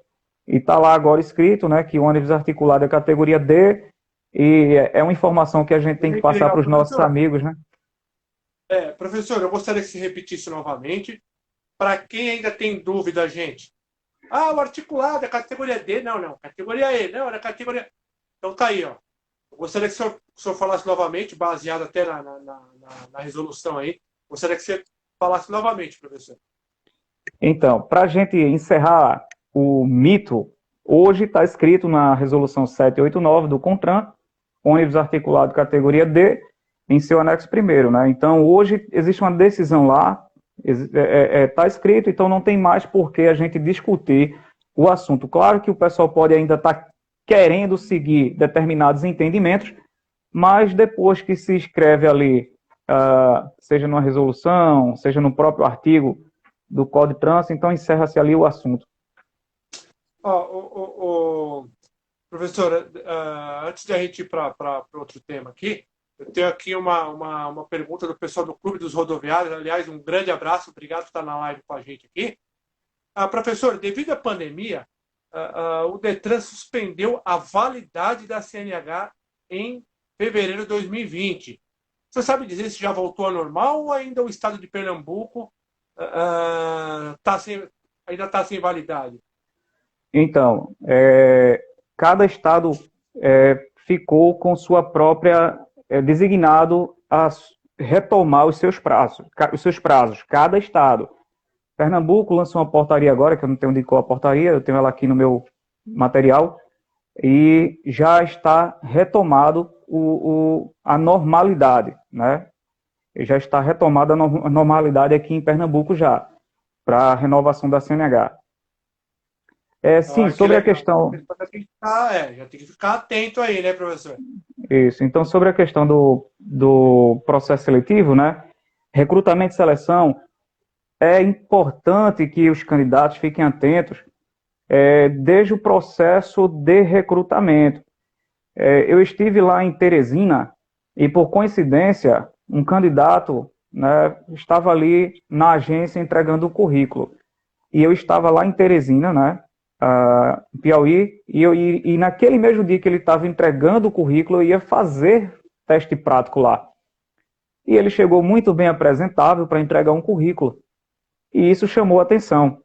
e está lá agora escrito, né, que o ônibus articulado é categoria D, e é uma informação que a gente tem que Que passar legal, para os nossos professor. amigos, né? Professor, eu gostaria que se repetisse novamente. Para quem ainda tem dúvida, gente. Ah, o articulado é categoria D. Não, não. Categoria E. Não, era categoria. Então tá aí, ó. Eu gostaria que o senhor falasse novamente, baseado até na resolução aí. Gostaria que você falasse novamente, professor. Então, para a gente encerrar o mito, hoje está escrito na resolução 789 do CONTRAN, ônibus articulado categoria D, em seu anexo primeiro, né? Então, hoje existe uma decisão lá, está escrito, então não tem mais por que a gente discutir o assunto. Claro que o pessoal pode ainda estar querendo seguir determinados entendimentos, mas depois que se escreve ali, seja numa resolução, seja no próprio artigo do Código de Trânsito, então encerra-se ali o assunto. Professor, antes de a gente ir para outro tema aqui, eu tenho aqui uma pergunta do pessoal do Clube dos Rodoviários. Aliás, um grande abraço, obrigado por estar na live com a gente aqui. Professor, devido à pandemia, o Detran suspendeu a validade da CNH em fevereiro de 2020. Você sabe dizer se já voltou ao normal ou ainda o estado de Pernambuco ainda está sem validade? Então, cada estado ficou com sua própria designado a retomar os seus prazos, cada estado. Pernambuco lançou uma portaria agora, que eu não tenho onde qual a portaria, eu tenho ela aqui no meu material, e já está retomado a normalidade, né? Já está retomada a normalidade aqui em Pernambuco já, para a renovação da CNH. Sim, sobre a questão... Já tem que ficar atento aí, né, professor? Isso, então sobre a questão do processo seletivo, né? Recrutamento e seleção, é importante que os candidatos fiquem atentos desde o processo de recrutamento. Eu estive lá em Teresina e, por coincidência, um candidato, né, estava ali na agência entregando o currículo. E eu estava lá em Teresina, né, Piauí, e naquele mesmo dia que ele estava entregando o currículo, eu ia fazer teste prático lá. E ele chegou muito bem apresentável para entregar um currículo. E isso chamou a atenção.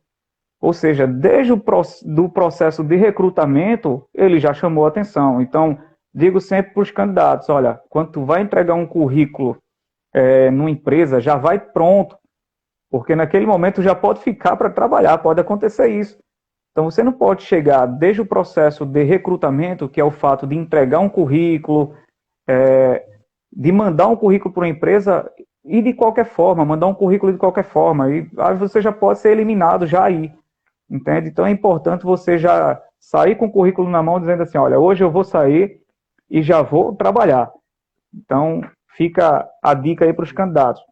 Ou seja, desde o processo de recrutamento, ele já chamou a atenção. Então, digo sempre para os candidatos, olha, quando tu vai entregar um currículo numa empresa, já vai pronto, porque naquele momento já pode ficar para trabalhar, pode acontecer isso. Então, você não pode chegar desde o processo de recrutamento, que é o fato de entregar um currículo, de mandar um currículo para uma empresa e de qualquer forma, mandar um currículo de qualquer forma, e aí você já pode ser eliminado já aí. Entende? Então é importante você já sair com o currículo na mão dizendo assim, olha, hoje eu vou sair e já vou trabalhar. Então fica a dica aí para os candidatos.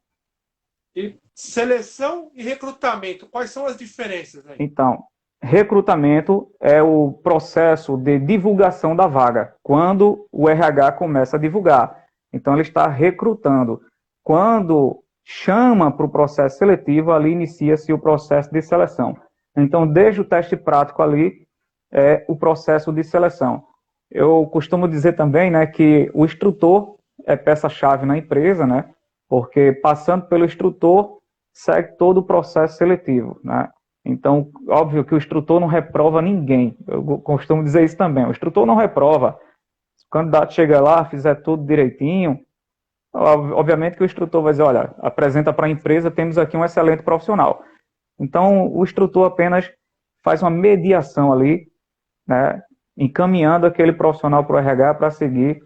E seleção e recrutamento, quais são as diferenças aí? Então, recrutamento é o processo de divulgação da vaga, quando o RH começa a divulgar. Então ele está recrutando. Quando chama para o processo seletivo, ali inicia-se o processo de seleção. Então, desde o teste prático ali, é o processo de seleção. Eu costumo dizer também, né, que o instrutor é peça-chave na empresa, né, porque passando pelo instrutor, segue todo o processo seletivo, né. Então, óbvio que o instrutor não reprova ninguém. Eu costumo dizer isso também. O instrutor não reprova. Se o candidato chega lá, fizer tudo direitinho, obviamente que o instrutor vai dizer, olha, apresenta para a empresa, temos aqui um excelente profissional. Então, o instrutor apenas faz uma mediação ali, né, encaminhando aquele profissional para o RH para seguir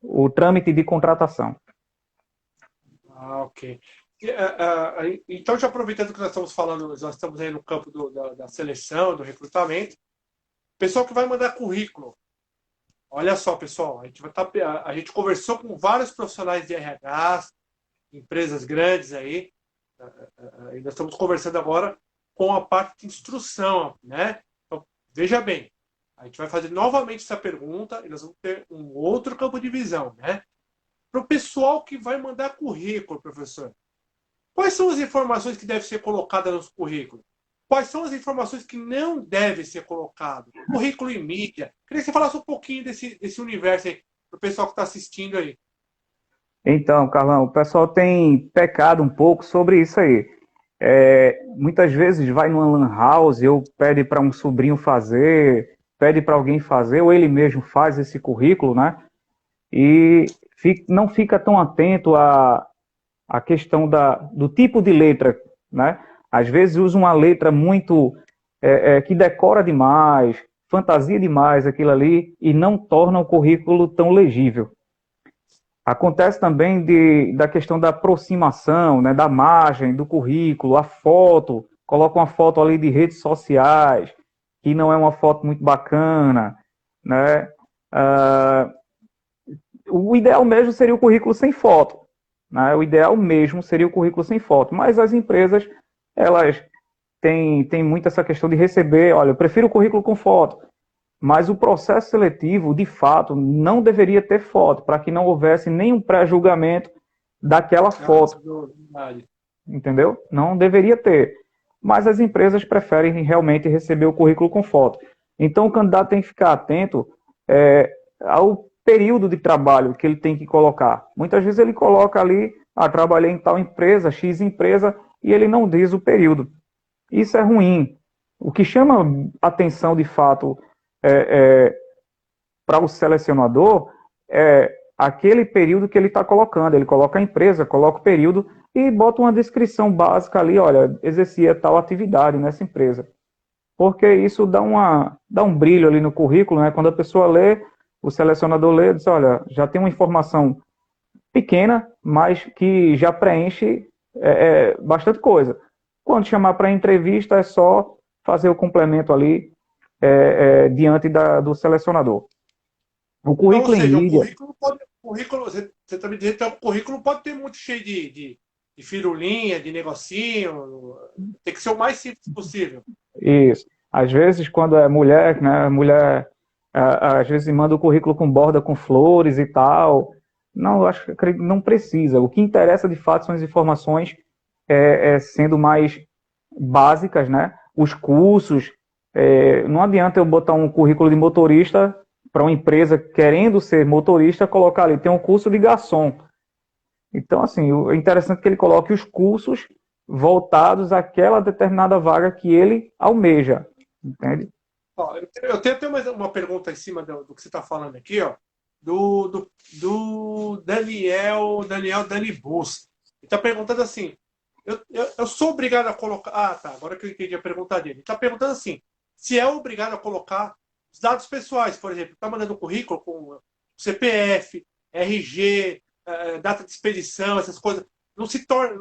o trâmite de contratação. Ok. Então, já aproveitando que nós estamos falando, nós estamos aí no campo da seleção, do recrutamento, pessoal que vai mandar currículo, Olha só, pessoal, a gente conversou com vários profissionais de RH, empresas grandes aí, e nós estamos conversando agora com a parte de instrução, né? Então, veja bem, a gente vai fazer novamente essa pergunta e nós vamos ter um outro campo de visão, né? Para o pessoal que vai mandar currículo, professor, quais são as informações que devem ser colocadas nos currículos? Quais são as informações que não devem ser colocadas? Currículo em mídia. Queria que você falasse um pouquinho desse universo aí, para o pessoal que está assistindo aí. Então, Carlão, o pessoal tem pecado um pouco sobre isso aí. Muitas vezes vai numa lan house ou pede para um sobrinho fazer, pede para alguém fazer, ou ele mesmo faz esse currículo, né? E não fica tão atento à questão do tipo de letra, né? Às vezes usa uma letra muito que decora demais, fantasia demais aquilo ali e não torna o currículo tão legível. Acontece também da questão da aproximação, né, da margem do currículo, a foto, coloca uma foto ali de redes sociais, que não é uma foto muito bacana, né? Ah, o ideal mesmo seria o currículo sem foto, né? O ideal mesmo seria o currículo sem foto, mas as empresas, elas têm muito essa questão de receber, olha, eu prefiro o currículo com foto, mas o processo seletivo, de fato, não deveria ter foto, para que não houvesse nenhum pré-julgamento daquela foto, entendeu? Não deveria ter. Mas as empresas preferem realmente receber o currículo com foto. Então, o candidato tem que ficar atento ao período de trabalho que ele tem que colocar. Muitas vezes ele coloca ali, trabalhei em tal empresa, X empresa, e ele não diz o período. Isso é ruim. O que chama atenção, de fato, para o selecionador é aquele período que ele está colocando. Ele coloca a empresa, coloca o período e bota uma descrição básica ali, olha, exercia tal atividade nessa empresa. Porque isso dá um brilho ali no currículo, né? Quando a pessoa lê, o selecionador lê, diz, olha, já tem uma informação pequena, mas que já preenche bastante coisa. Quando chamar para entrevista, é só fazer o complemento ali diante do selecionador. O Então, ou currículo em seja, mídia, você está me dizendo que o currículo pode ter muito cheio de firulinha, de negocinho, tem que ser o mais simples possível. isso. Às vezes, quando é mulher, né, a mulher às vezes manda o currículo com borda com flores e tal. Não, eu acho que não precisa. O que interessa de fato são as informações sendo mais básicas, né? Os cursos. Não adianta eu botar um currículo de motorista para uma empresa querendo ser motorista, colocar ali, tem um curso de garçom. Então, assim, é interessante que ele coloque os cursos voltados àquela determinada vaga que ele almeja, entende? Ó, eu tenho até uma pergunta em cima do que você está falando aqui, ó, do Daniel Dani Bus. Ele está perguntando assim: eu sou obrigado a colocar. Ah, tá, agora que eu entendi a pergunta dele. Ele está perguntando assim: se é obrigado a colocar os dados pessoais, por exemplo, está mandando um currículo com CPF, RG, data de expedição, essas coisas, não se torna.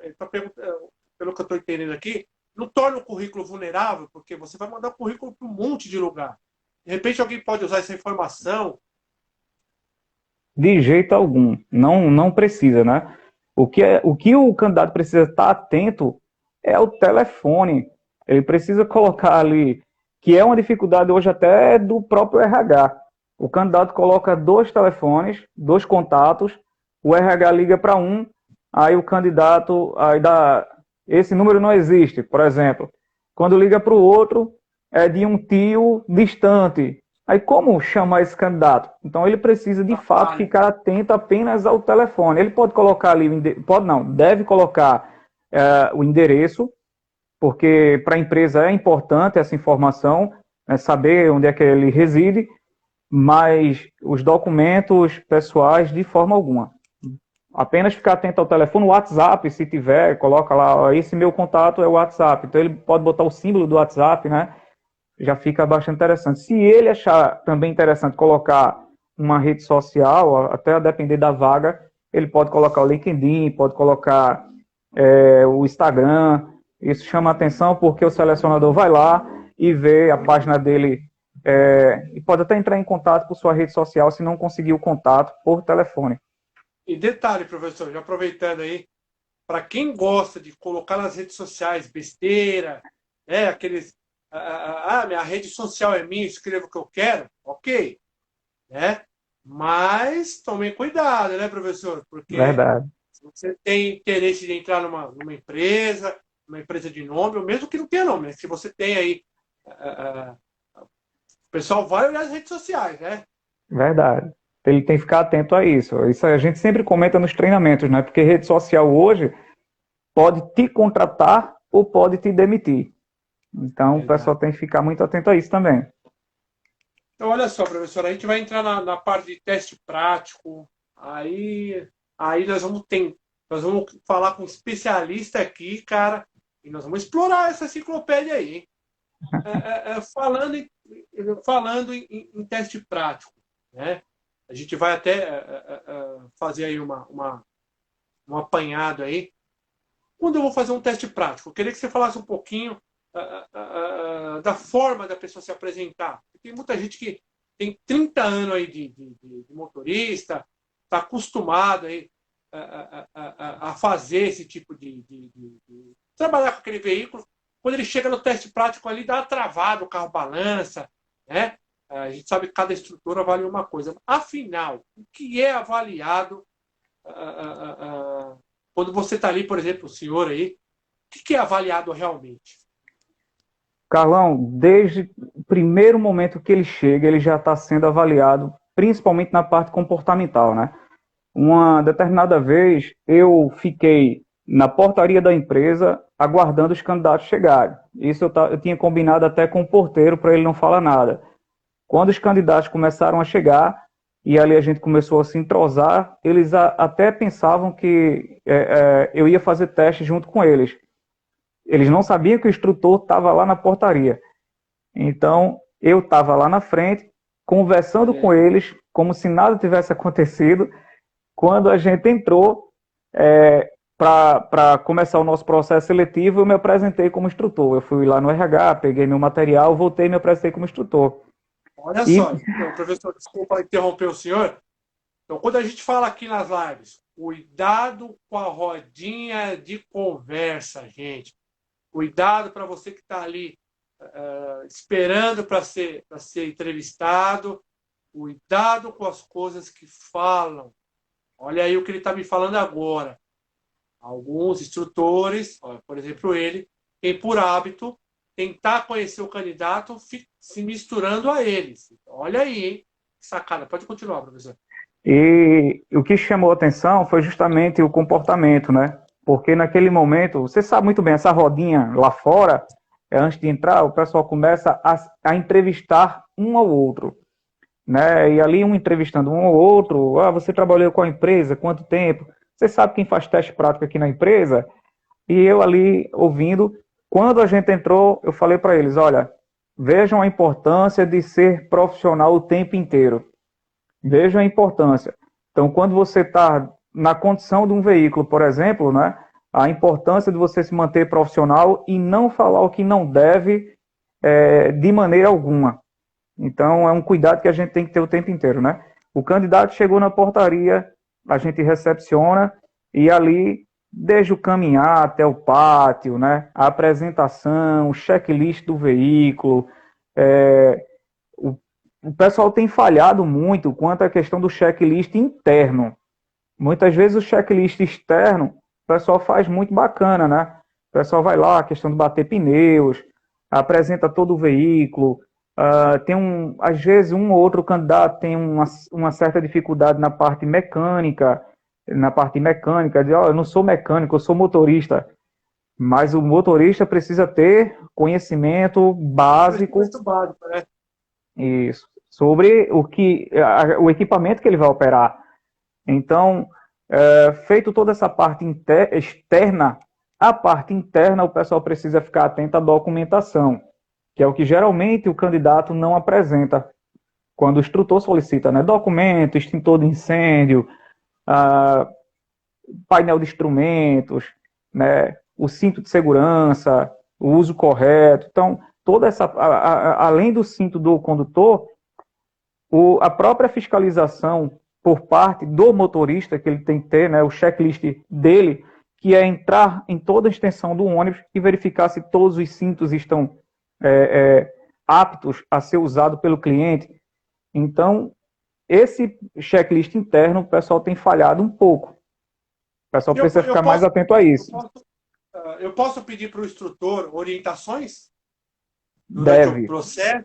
Ele tá perguntando, pelo que eu estou entendendo aqui, não torna o currículo vulnerável, porque você vai mandar o currículo para um monte de lugar. De repente alguém pode usar essa informação. De jeito algum. Não, não precisa, né? O que o candidato precisa estar atento é o telefone. Ele precisa colocar ali, que é uma dificuldade hoje até do próprio RH. O candidato coloca dois telefones, dois contatos, o RH liga para um, aí o candidato, aí dá, esse número não existe, por exemplo. Quando liga para o outro, é de um tio distante. Aí como chamar esse candidato? Então ele precisa de fato ficar atento apenas ao telefone. Ele pode colocar ali, pode não, deve colocar o endereço, porque para a empresa é importante essa informação, saber onde é que ele reside, mas os documentos pessoais de forma alguma. Apenas ficar atento ao telefone, o WhatsApp, se tiver, coloca lá, ó, esse meu contato é o WhatsApp. Então ele pode botar o símbolo do WhatsApp, né? Já fica bastante interessante. Se ele achar também interessante colocar uma rede social, até a depender da vaga, ele pode colocar o LinkedIn, pode colocar o Instagram. Isso chama atenção porque o selecionador vai lá e vê a página dele e pode até entrar em contato por sua rede social se não conseguir o contato por telefone. E detalhe, professor, já aproveitando aí, para quem gosta de colocar nas redes sociais besteira, aqueles. Minha rede social é minha, escrevo o que eu quero, ok. Né? Mas tomem cuidado, né, professor? Porque Verdade. se você tem interesse de entrar numa empresa, uma empresa de nome, ou mesmo que não tenha nome, né? Se você tem aí. O pessoal vai olhar as redes sociais, né? Verdade. Ele tem que ficar atento a isso. Isso a gente sempre comenta nos treinamentos, né? Porque rede social hoje pode te contratar ou pode te demitir. Então, o pessoal Verdade. tem que ficar muito atento a isso também. Então, olha só, professor, a gente vai entrar na parte de teste prático. Aí nós vamos falar com um especialista aqui, cara, e nós vamos explorar essa enciclopédia aí, hein? Falando em teste prático, né? A gente vai até fazer aí um apanhado aí. Quando eu vou fazer um teste prático, eu queria que você falasse um pouquinho da forma da pessoa se apresentar. Tem muita gente que tem 30 anos aí de motorista, está acostumado aí a fazer esse tipo de trabalhar com aquele veículo. Quando ele chega no teste prático ali, dá uma travada, o carro balança, né? A gente sabe que cada estrutura avalia uma coisa. Afinal, o que é avaliado quando você está ali, por exemplo, o senhor aí, o que é avaliado realmente? Carlão, desde o primeiro momento que ele chega, ele já está sendo avaliado, principalmente na parte comportamental, né? Uma determinada vez, eu fiquei na portaria da empresa aguardando os candidatos chegarem. Isso eu tinha combinado até com o porteiro para ele não falar nada. Quando os candidatos começaram a chegar, e ali a gente começou a se entrosar, eles até pensavam que eu ia fazer teste junto com eles. Eles não sabiam que o instrutor estava lá na portaria. Então, eu estava lá na frente, conversando com eles, como se nada tivesse acontecido. Quando a gente entrou para começar o nosso processo seletivo, eu me apresentei como instrutor. Eu fui lá no RH, peguei meu material, voltei e me apresentei como instrutor. Olha só, então, professor, desculpa interromper o senhor. Então, quando a gente fala aqui nas lives, cuidado com a rodinha de conversa, gente. Cuidado para você que está ali esperando para ser entrevistado. Cuidado com as coisas que falam. Olha aí o que ele está me falando agora. Alguns instrutores, por exemplo, ele, tem por hábito tentar conhecer o candidato se misturando a eles. Olha aí, hein? Que sacada. Pode continuar, professor. E o que chamou a atenção foi justamente o comportamento, né? Porque naquele momento, você sabe muito bem, essa rodinha lá fora, antes de entrar, o pessoal começa a entrevistar um ao outro, né? E ali um entrevistando um ao outro, você trabalhou com a empresa, quanto tempo? Você sabe quem faz teste prático aqui na empresa? E eu ali ouvindo, quando a gente entrou, eu falei para eles, olha, vejam a importância de ser profissional o tempo inteiro. Vejam a importância. Então, quando você está na condição de um veículo, por exemplo, né, a importância de você se manter profissional e não falar o que não deve de maneira alguma. Então, é um cuidado que a gente tem que ter o tempo inteiro, né? O candidato chegou na portaria, a gente recepciona e ali, desde o caminhar até o pátio, né, a apresentação, o checklist do veículo, o pessoal tem falhado muito quanto à questão do checklist interno. Muitas vezes o checklist externo, o pessoal faz muito bacana, né? O pessoal vai lá, a questão de bater pneus, apresenta todo o veículo, às vezes um ou outro candidato tem uma certa dificuldade na parte mecânica, de, eu não sou mecânico, eu sou motorista, mas o motorista precisa ter conhecimento básico, né? Isso, sobre o equipamento que ele vai operar. Então, feito toda essa parte externa, a parte interna o pessoal precisa ficar atento à documentação, que é o que geralmente o candidato não apresenta quando o instrutor solicita, né? Documento, extintor de incêndio, painel de instrumentos, né? O cinto de segurança, o uso correto. Então, toda essa, além do cinto do condutor, a própria fiscalização por parte do motorista, que ele tem que ter, né, o checklist dele, que é entrar em toda a extensão do ônibus e verificar se todos os cintos estão aptos a ser usados pelo cliente. Então, esse checklist interno, o pessoal tem falhado um pouco. O pessoal precisa ficar mais atento a isso. Eu posso pedir para o instrutor orientações durante o processo?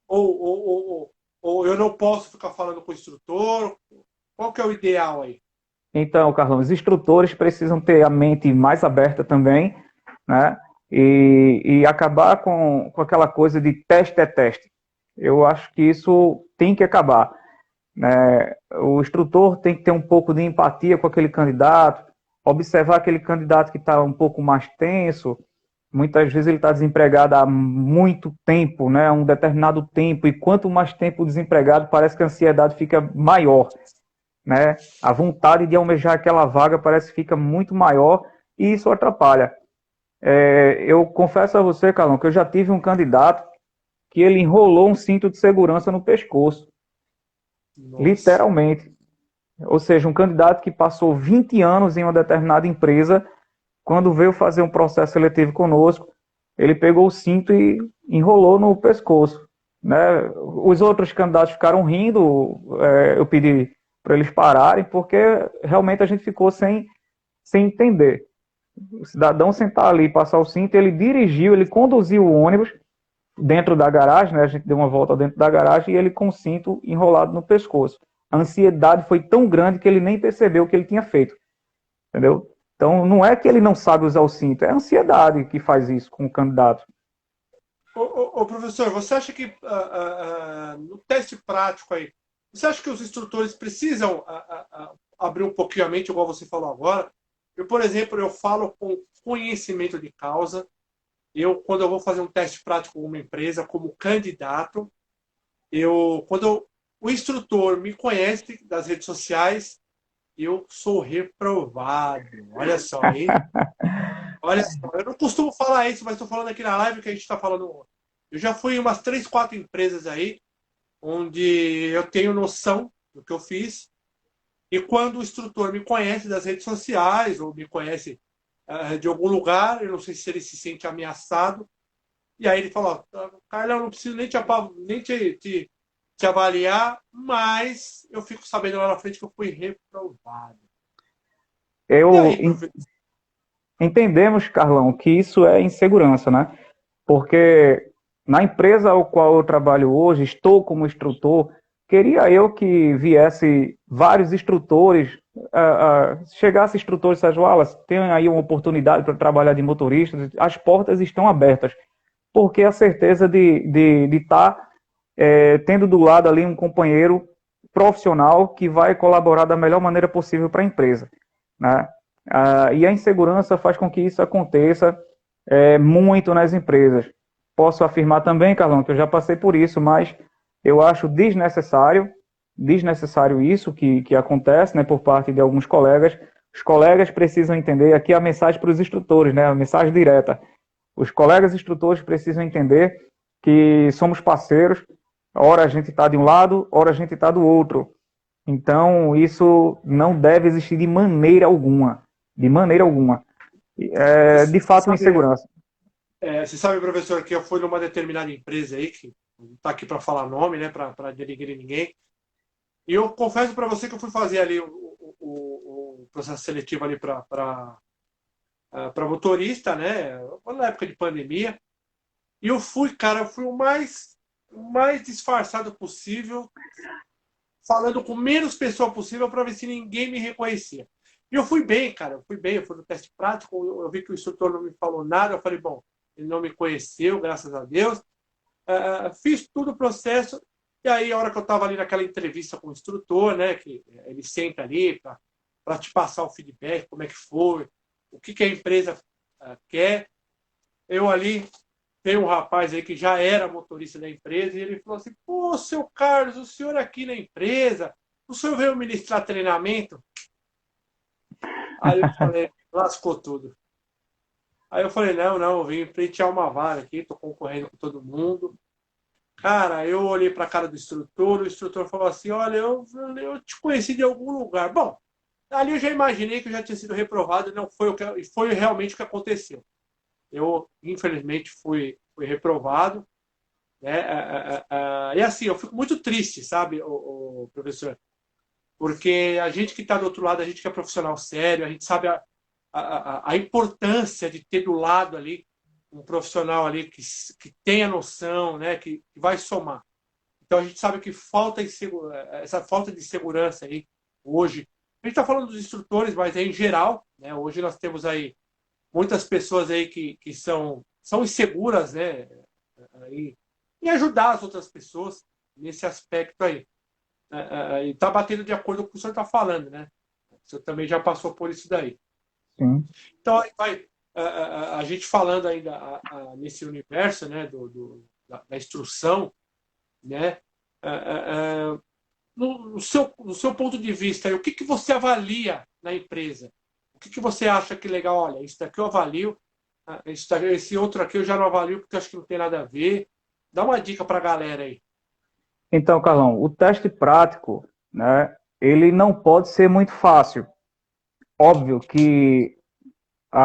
Ou eu não posso ficar falando com o instrutor? Qual que é o ideal aí? Então, Carlão, os instrutores precisam ter a mente mais aberta também, né? E acabar com aquela coisa de teste é teste. Eu acho que isso tem que acabar, né? O instrutor tem que ter um pouco de empatia com aquele candidato, observar aquele candidato que está um pouco mais tenso. Muitas vezes ele está desempregado há muito tempo, né? Um determinado tempo, e quanto mais tempo desempregado, parece que a ansiedade fica maior, né? A vontade de almejar aquela vaga parece que fica muito maior e isso atrapalha. Eu confesso a você, Carlão, que eu já tive um candidato que ele enrolou um cinto de segurança no pescoço. Nossa. Literalmente. Ou seja, um candidato que passou 20 anos em uma determinada empresa, quando veio fazer um processo seletivo conosco, ele pegou o cinto e enrolou no pescoço, né? Os outros candidatos ficaram rindo, eu pedi para eles pararem, porque realmente a gente ficou sem entender. O cidadão sentar ali e passar o cinto, ele dirigiu, ele conduziu o ônibus dentro da garagem, né? A gente deu uma volta dentro da garagem e ele com o cinto enrolado no pescoço. A ansiedade foi tão grande que ele nem percebeu o que ele tinha feito, entendeu? Então, não é que ele não sabe usar o cinto, é a ansiedade que faz isso com o candidato. Ô professor, você acha que no teste prático aí, você acha que os instrutores precisam abrir um pouquinho a mente, igual você falou agora? Eu, por exemplo, eu falo com conhecimento de causa. Quando eu vou fazer um teste prático com uma empresa, como candidato, quando o instrutor me conhece das redes sociais, eu sou reprovado. Olha só, hein? Olha só, eu não costumo falar isso, mas estou falando aqui na live que a gente está falando. Eu já fui em umas 3, 4 empresas aí, onde eu tenho noção do que eu fiz. E quando o instrutor me conhece das redes sociais, ou me conhece de algum lugar, eu não sei se ele se sente ameaçado. E aí ele fala, Carlão, eu não preciso nem te avaliar, mas eu fico sabendo lá na frente que eu fui reprovado. Entendemos, Carlão, que isso é insegurança, né? Porque na empresa ao qual eu trabalho hoje, estou como instrutor, queria eu que viesse vários instrutores, chegasse instrutores, Sérgio Wallace, tem aí uma oportunidade para trabalhar de motorista, as portas estão abertas, porque a certeza de estar tendo do lado ali um companheiro profissional que vai colaborar da melhor maneira possível para a empresa, né? E a insegurança faz com que isso aconteça muito nas empresas. Posso afirmar também, Carlão, que eu já passei por isso, mas eu acho desnecessário isso que acontece, né, por parte de alguns colegas. Os colegas precisam entender, aqui a mensagem para os instrutores, né, a mensagem direta. Os colegas instrutores precisam entender que somos parceiros, ora a gente está de um lado, ora a gente está do outro. Então, isso não deve existir de maneira alguma. De maneira alguma. De fato, uma insegurança. Você sabe, professor, que eu fui numa determinada empresa aí, que não está aqui para falar nome, né, para denigrir ninguém. E eu confesso para você que eu fui fazer ali o processo seletivo ali para motorista, né, na época de pandemia. E eu fui o mais disfarçado possível, falando com menos pessoa possível para ver se ninguém me reconhecia. E eu fui bem, cara, eu fui no teste prático, eu vi que o instrutor não me falou nada, eu falei, bom, ele não me conheceu, graças a Deus. Fiz tudo o processo, e aí a hora que eu estava ali naquela entrevista com o instrutor, né, que ele senta ali para te passar o feedback, como é que foi, o que a empresa quer. Eu ali, tem um rapaz aí que já era motorista da empresa, e ele falou assim, pô, seu Carlos, o senhor aqui na empresa, o senhor veio ministrar treinamento? Aí eu falei, lascou tudo. Aí eu falei, não, eu vim pleitear uma vaga aqui, tô concorrendo com todo mundo. Cara, eu olhei para a cara do instrutor, o instrutor falou assim, olha, eu te conheci de algum lugar. Bom, ali eu já imaginei que eu já tinha sido reprovado e não foi o que foi realmente o que aconteceu. Eu, infelizmente, fui reprovado, né? E assim, eu fico muito triste, sabe, o professor? Porque a gente que está do outro lado, a gente que é profissional sério, a gente sabe a importância de ter do lado ali um profissional ali que tenha noção, né, que vai somar. Então a gente sabe que essa falta de segurança aí hoje. A gente está falando dos instrutores, mas é em geral, né? Hoje nós temos aí muitas pessoas aí que são inseguras, né? Aí, em ajudar as outras pessoas nesse aspecto aí. E está batendo de acordo com o que o senhor está falando, né? O senhor também já passou por isso daí. Sim. Então, aí vai, a gente falando ainda nesse universo, né, da instrução, né? No seu ponto de vista, o que você avalia na empresa? O que você acha que é legal? Olha, isso daqui eu avalio, esse outro aqui eu já não avalio porque acho que não tem nada a ver. Dá uma dica para a galera aí. Então, Carlão, o teste prático, né, ele não pode ser muito fácil. Óbvio que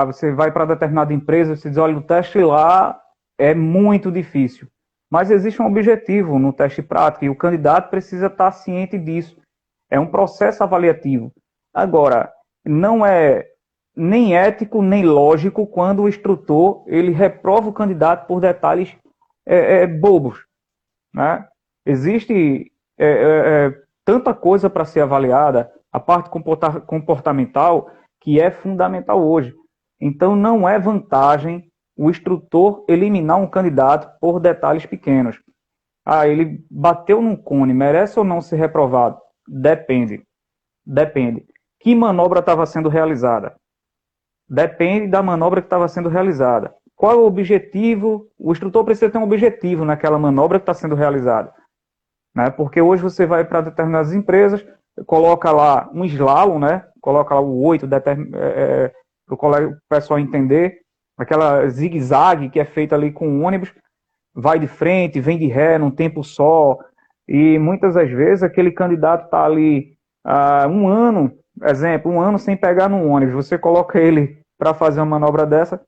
você vai para determinada empresa, você diz, olha, o teste lá é muito difícil. Mas existe um objetivo no teste prático e o candidato precisa estar ciente disso. É um processo avaliativo. Agora, não é nem ético nem lógico quando o instrutor ele reprova o candidato por detalhes bobos, né? Existe tanta coisa para ser avaliada, a parte comportamental, que é fundamental hoje. Então, não é vantagem o instrutor eliminar um candidato por detalhes pequenos. Ah, ele bateu num cone, merece ou não ser reprovado? Depende. Depende. Que manobra estava sendo realizada? Depende da manobra que estava sendo realizada. Qual é o objetivo? O instrutor precisa ter um objetivo naquela manobra que está sendo realizada, né? Porque hoje você vai para determinadas empresas, coloca lá um slalom, né? Coloca lá o 8 para o pessoal entender, aquela zigue-zague que é feita ali com o ônibus, vai de frente, vem de ré num tempo só, e muitas das vezes aquele candidato está ali um ano, exemplo, um ano sem pegar no ônibus, você coloca ele para fazer uma manobra dessa,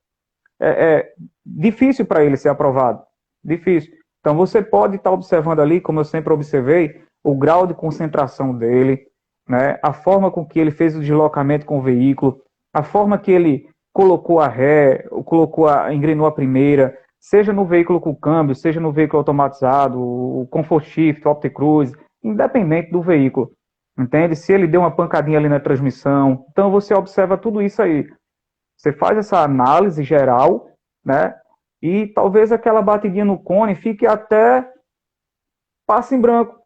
é difícil para ele ser aprovado, difícil. Então você pode estar observando ali, como eu sempre observei, o grau de concentração dele, né, a forma com que ele fez o deslocamento com o veículo, a forma que ele colocou a ré, engrenou a primeira, seja no veículo com câmbio, seja no veículo automatizado, o Comfort Shift, o OptiCruise, independente do veículo, entende? Se ele deu uma pancadinha ali na transmissão, então você observa tudo isso aí. Você faz essa análise geral, né? E talvez aquela batidinha no cone fique até passe em branco.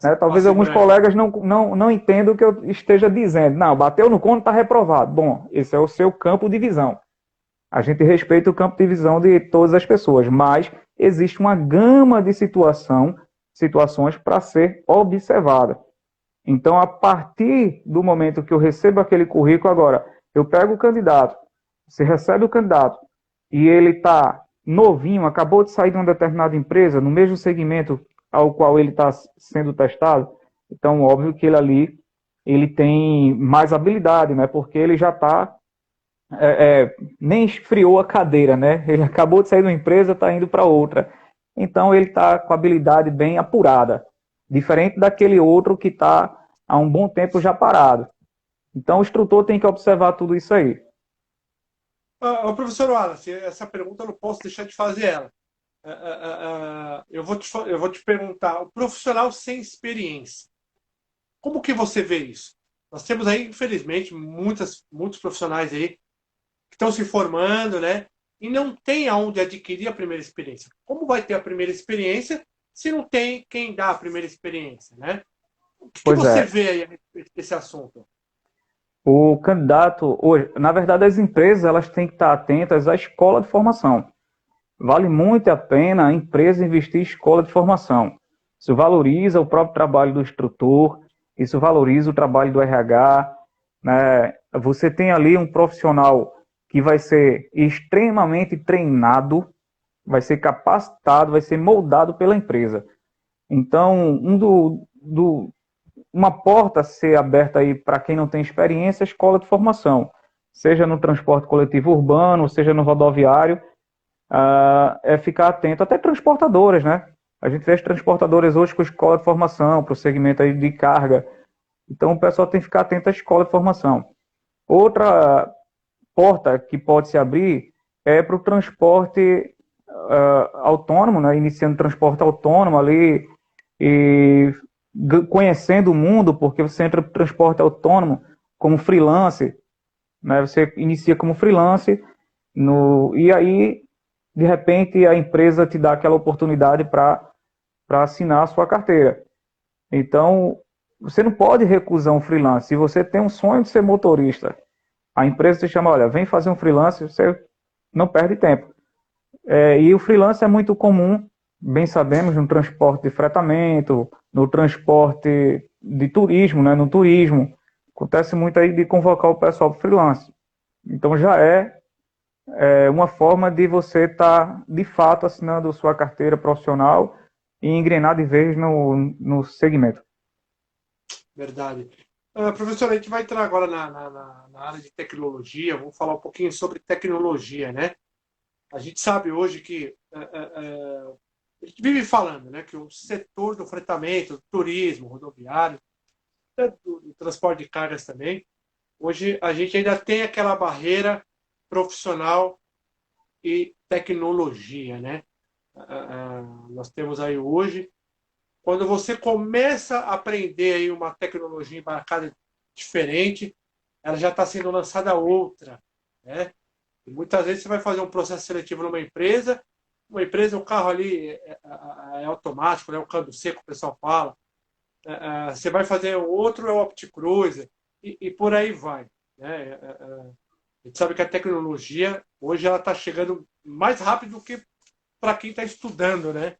Né? Talvez alguns colegas não entendam o que eu esteja dizendo. Não, bateu no cone, está reprovado. Bom, esse é o seu campo de visão. A gente respeita o campo de visão de todas as pessoas, mas existe uma gama de situações para ser observada. Então, a partir do momento que eu recebo aquele currículo, agora, eu pego o candidato, você recebe o candidato, e ele está novinho, acabou de sair de uma determinada empresa, no mesmo segmento ao qual ele está sendo testado, então, óbvio que ele ali, ele tem mais habilidade, né? Porque ele já está, nem esfriou a cadeira, né? Ele acabou de sair de uma empresa, está indo para outra. Então, ele está com a habilidade bem apurada, diferente daquele outro que está há um bom tempo já parado. Então, o instrutor tem que observar tudo isso aí. Professor Wallace, essa pergunta eu não posso deixar de fazer ela. Eu vou te perguntar, o profissional sem experiência, como que você vê isso? Nós temos aí, infelizmente, muitos profissionais aí que estão se formando, né? E não tem aonde adquirir a primeira experiência. Como vai ter a primeira experiência se não tem quem dá a primeira experiência, né? O que você vê aí a respeito desse assunto? O candidato, hoje, na verdade, as empresas elas têm que estar atentas à escola de formação. Vale muito a pena a empresa investir em escola de formação. Isso valoriza o próprio trabalho do instrutor, isso valoriza o trabalho do RH, né? Você tem ali um profissional que vai ser extremamente treinado, vai ser capacitado, vai ser moldado pela empresa. Então, uma porta a ser aberta aí para quem não tem experiência é a escola de formação, seja no transporte coletivo urbano, seja no rodoviário, é ficar atento, até transportadoras, né? A gente vê as transportadoras hoje com escola de formação, para o segmento aí de carga. Então, o pessoal tem que ficar atento à escola de formação. Outra porta que pode se abrir é para o transporte autônomo, né? Iniciando transporte autônomo ali e conhecendo o mundo, porque você entra para o transporte autônomo como freelance, né? Você inicia como freelance e aí, de repente, a empresa te dá aquela oportunidade para assinar a sua carteira. Então, você não pode recusar um freelance. Se você tem um sonho de ser motorista, a empresa te chama, olha, vem fazer um freelance, você não perde tempo. E o freelance é muito comum, bem sabemos, no transporte de fretamento, no transporte de turismo, né, no turismo. Acontece muito aí de convocar o pessoal para freelance. Então já é uma forma de você estar, de fato, assinando sua carteira profissional e engrenar de vez no segmento. Verdade. Professor, a gente vai entrar agora na área de tecnologia, vamos falar um pouquinho sobre tecnologia, né? A gente sabe hoje que a gente vive falando, né, que o setor do fretamento, do turismo, rodoviário, do transporte de cargas também, hoje a gente ainda tem aquela barreira profissional e tecnologia, né? Nós temos aí hoje, quando você começa a aprender aí uma tecnologia embarcada diferente, ela já está sendo lançada outra, né? E muitas vezes você vai fazer um processo seletivo numa empresa, o carro ali é automático, né? O câmbio seco, o pessoal fala. Você vai fazer outro, é o OptiCruiser, e por aí vai, né? A gente sabe que a tecnologia, hoje, ela está chegando mais rápido do que para quem está estudando, né?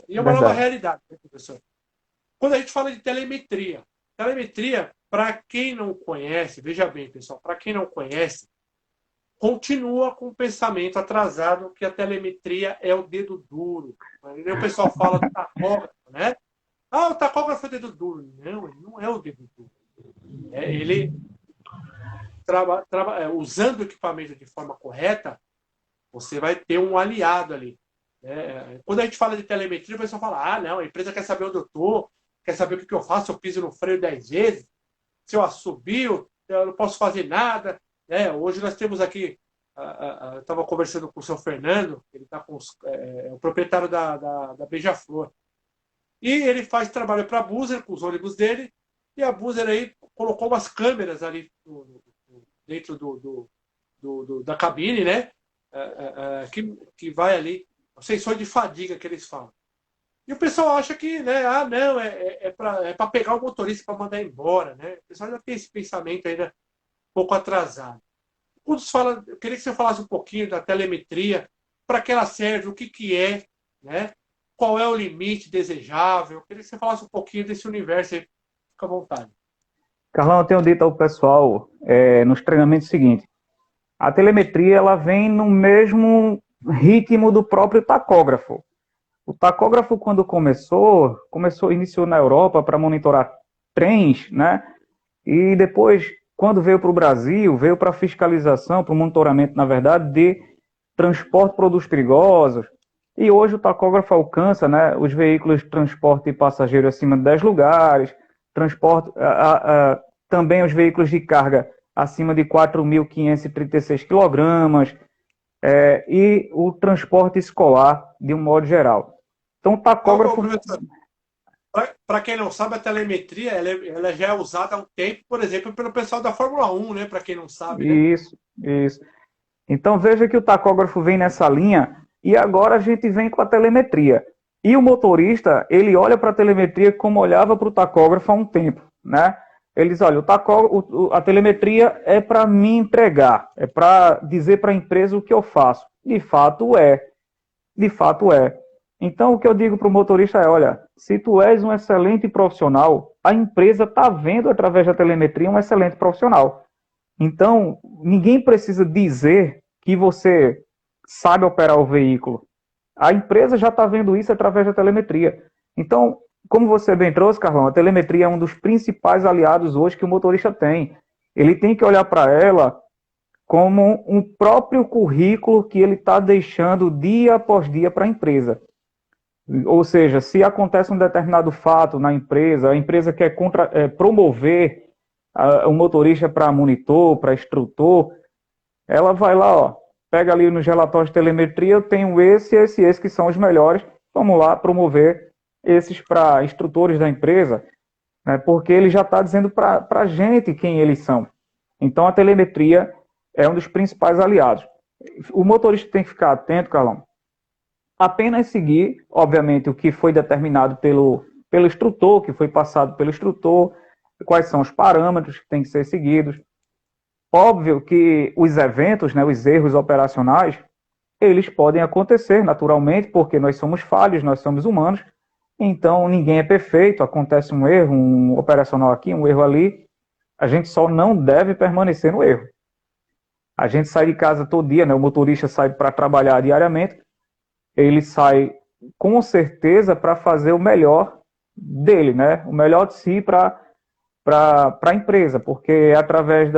E é uma nova realidade, né, professor? Quando a gente fala de telemetria, para quem não conhece, veja bem, pessoal, para quem não conhece, continua com o pensamento atrasado que a telemetria é o dedo duro. Aí o pessoal fala do tacógrafo, né? O tacógrafo é o dedo duro. Não, ele não é o dedo duro. Ele, usando o equipamento de forma correta, você vai ter um aliado ali. Quando a gente fala de telemetria, o pessoal fala, não, a empresa quer saber onde eu estou, quer saber o que eu faço, eu piso no freio 10 vezes, se eu assobio, eu não posso fazer nada. Hoje nós temos aqui, eu estava conversando com o seu Fernando, ele está com o proprietário da Beija-Flor, e ele faz trabalho para a Buser, com os ônibus dele, e a Buser aí colocou umas câmeras ali dentro da cabine, né? Que vai ali, sensor de fadiga que eles falam. E o pessoal acha que, né, não, é para pegar o motorista para mandar embora, né? O pessoal já tem esse pensamento ainda um pouco atrasado. Eu queria que você falasse um pouquinho da telemetria, para que ela serve, o que é, né? Qual é o limite desejável. Eu queria que você falasse um pouquinho desse universo aí. Fica à vontade. Carlão, eu tenho dito ao pessoal nos treinamentos seguintes, a telemetria ela vem no mesmo ritmo do próprio tacógrafo. O tacógrafo, quando iniciou na Europa para monitorar trens, né? E depois, quando veio para o Brasil, veio para fiscalização, para o monitoramento, na verdade, de transporte de produtos perigosos. E hoje o tacógrafo alcança, né, os veículos de transporte de passageiro acima de 10 lugares, também os veículos de carga acima de 4.536 quilogramas, e o transporte escolar, de um modo geral. Então, o tacógrafo... Para quem não sabe, a telemetria ela já é usada há um tempo, por exemplo, pelo pessoal da Fórmula 1, né? Para quem não sabe. Né? Isso. Então, veja que o tacógrafo vem nessa linha e agora a gente vem com a telemetria. E o motorista, ele olha para a telemetria como olhava para o tacógrafo há um tempo, né? Ele diz, olha, a telemetria é para me entregar, é para dizer para a empresa o que eu faço. De fato é. Então, o que eu digo para o motorista é, olha, se tu és um excelente profissional, a empresa está vendo através da telemetria um excelente profissional. Então, ninguém precisa dizer que você sabe operar o veículo. A empresa já está vendo isso através da telemetria. Então, como você bem trouxe, Carlão, a telemetria é um dos principais aliados hoje que o motorista tem. Ele tem que olhar para ela como um próprio currículo que ele está deixando dia após dia para a empresa. Ou seja, se acontece um determinado fato na empresa, a empresa quer promover o motorista para monitor, para instrutor, ela vai lá, ó, pega ali nos relatórios de telemetria, eu tenho esse que são os melhores, vamos lá promover esses para instrutores da empresa, né, porque ele já está dizendo para a gente quem eles são. Então a telemetria é um dos principais aliados. O motorista tem que ficar atento, Carlão, apenas seguir, obviamente, o que foi determinado pelo instrutor, que foi passado pelo instrutor, quais são os parâmetros que têm que ser seguidos. Óbvio que os eventos, né, os erros operacionais, eles podem acontecer naturalmente, porque nós somos falhos, nós somos humanos, então ninguém é perfeito, acontece um erro, um operacional aqui, um erro ali, a gente só não deve permanecer no erro. A gente sai de casa todo dia, né, o motorista sai para trabalhar diariamente, ele sai com certeza para fazer o melhor dele, né, o melhor de si para a empresa, porque é através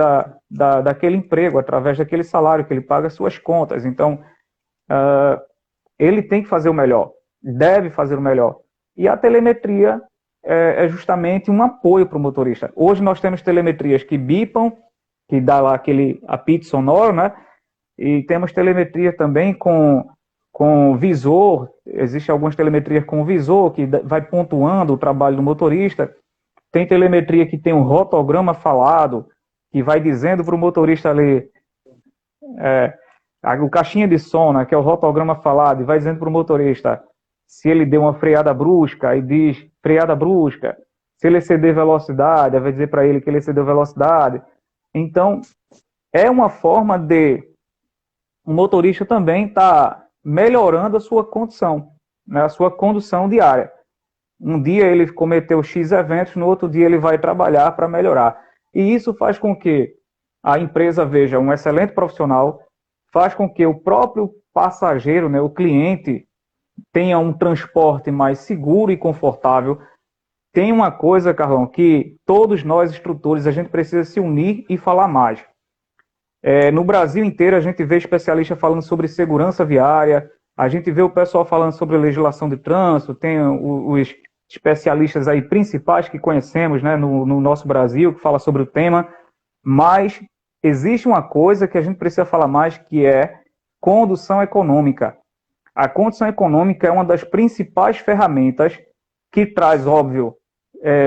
daquele emprego, através daquele salário que ele paga as suas contas. Então, ele tem que fazer o melhor, deve fazer o melhor. E a telemetria é justamente um apoio para o motorista. Hoje nós temos telemetrias que bipam, que dá lá aquele apito sonoro, né? E temos telemetria também com visor, existe algumas telemetrias com visor, que vai pontuando o trabalho do motorista. Tem telemetria que tem um rotograma falado, que vai dizendo para o motorista ali, o caixinha de som, né, que é o rotograma falado, e vai dizendo para o motorista se ele deu uma freada brusca, e diz freada brusca. Se ele exceder velocidade, vai dizer para ele que ele excedeu velocidade. Então, é uma forma de o motorista também estar melhorando a sua condição, né, a sua condução diária. Um dia ele cometeu X eventos, no outro dia ele vai trabalhar para melhorar. E isso faz com que a empresa veja um excelente profissional, faz com que o próprio passageiro, né, o cliente, tenha um transporte mais seguro e confortável. Tem uma coisa, Carlão, que todos nós, instrutores, a gente precisa se unir e falar mais. No Brasil inteiro, a gente vê especialistas falando sobre segurança viária, a gente vê o pessoal falando sobre legislação de trânsito, tem os especialistas aí principais que conhecemos, né, no nosso Brasil, que fala sobre o tema, mas existe uma coisa que a gente precisa falar mais, que é condução econômica. A condução econômica é uma das principais ferramentas que traz, óbvio,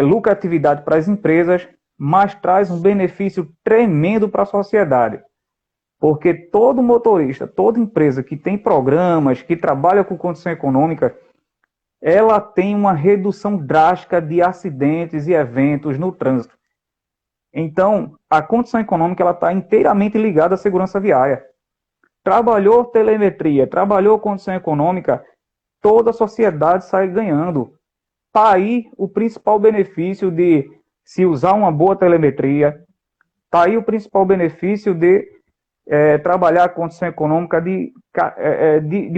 lucratividade para as empresas, mas traz um benefício tremendo para a sociedade. Porque todo motorista, toda empresa que tem programas, que trabalha com condução econômica, ela tem uma redução drástica de acidentes e eventos no trânsito. Então, a condução econômica está inteiramente ligada à segurança viária. Trabalhou telemetria, trabalhou condução econômica, toda a sociedade sai ganhando. Está aí o principal benefício de se usar uma boa telemetria, está aí o principal benefício de trabalhar a condução econômica de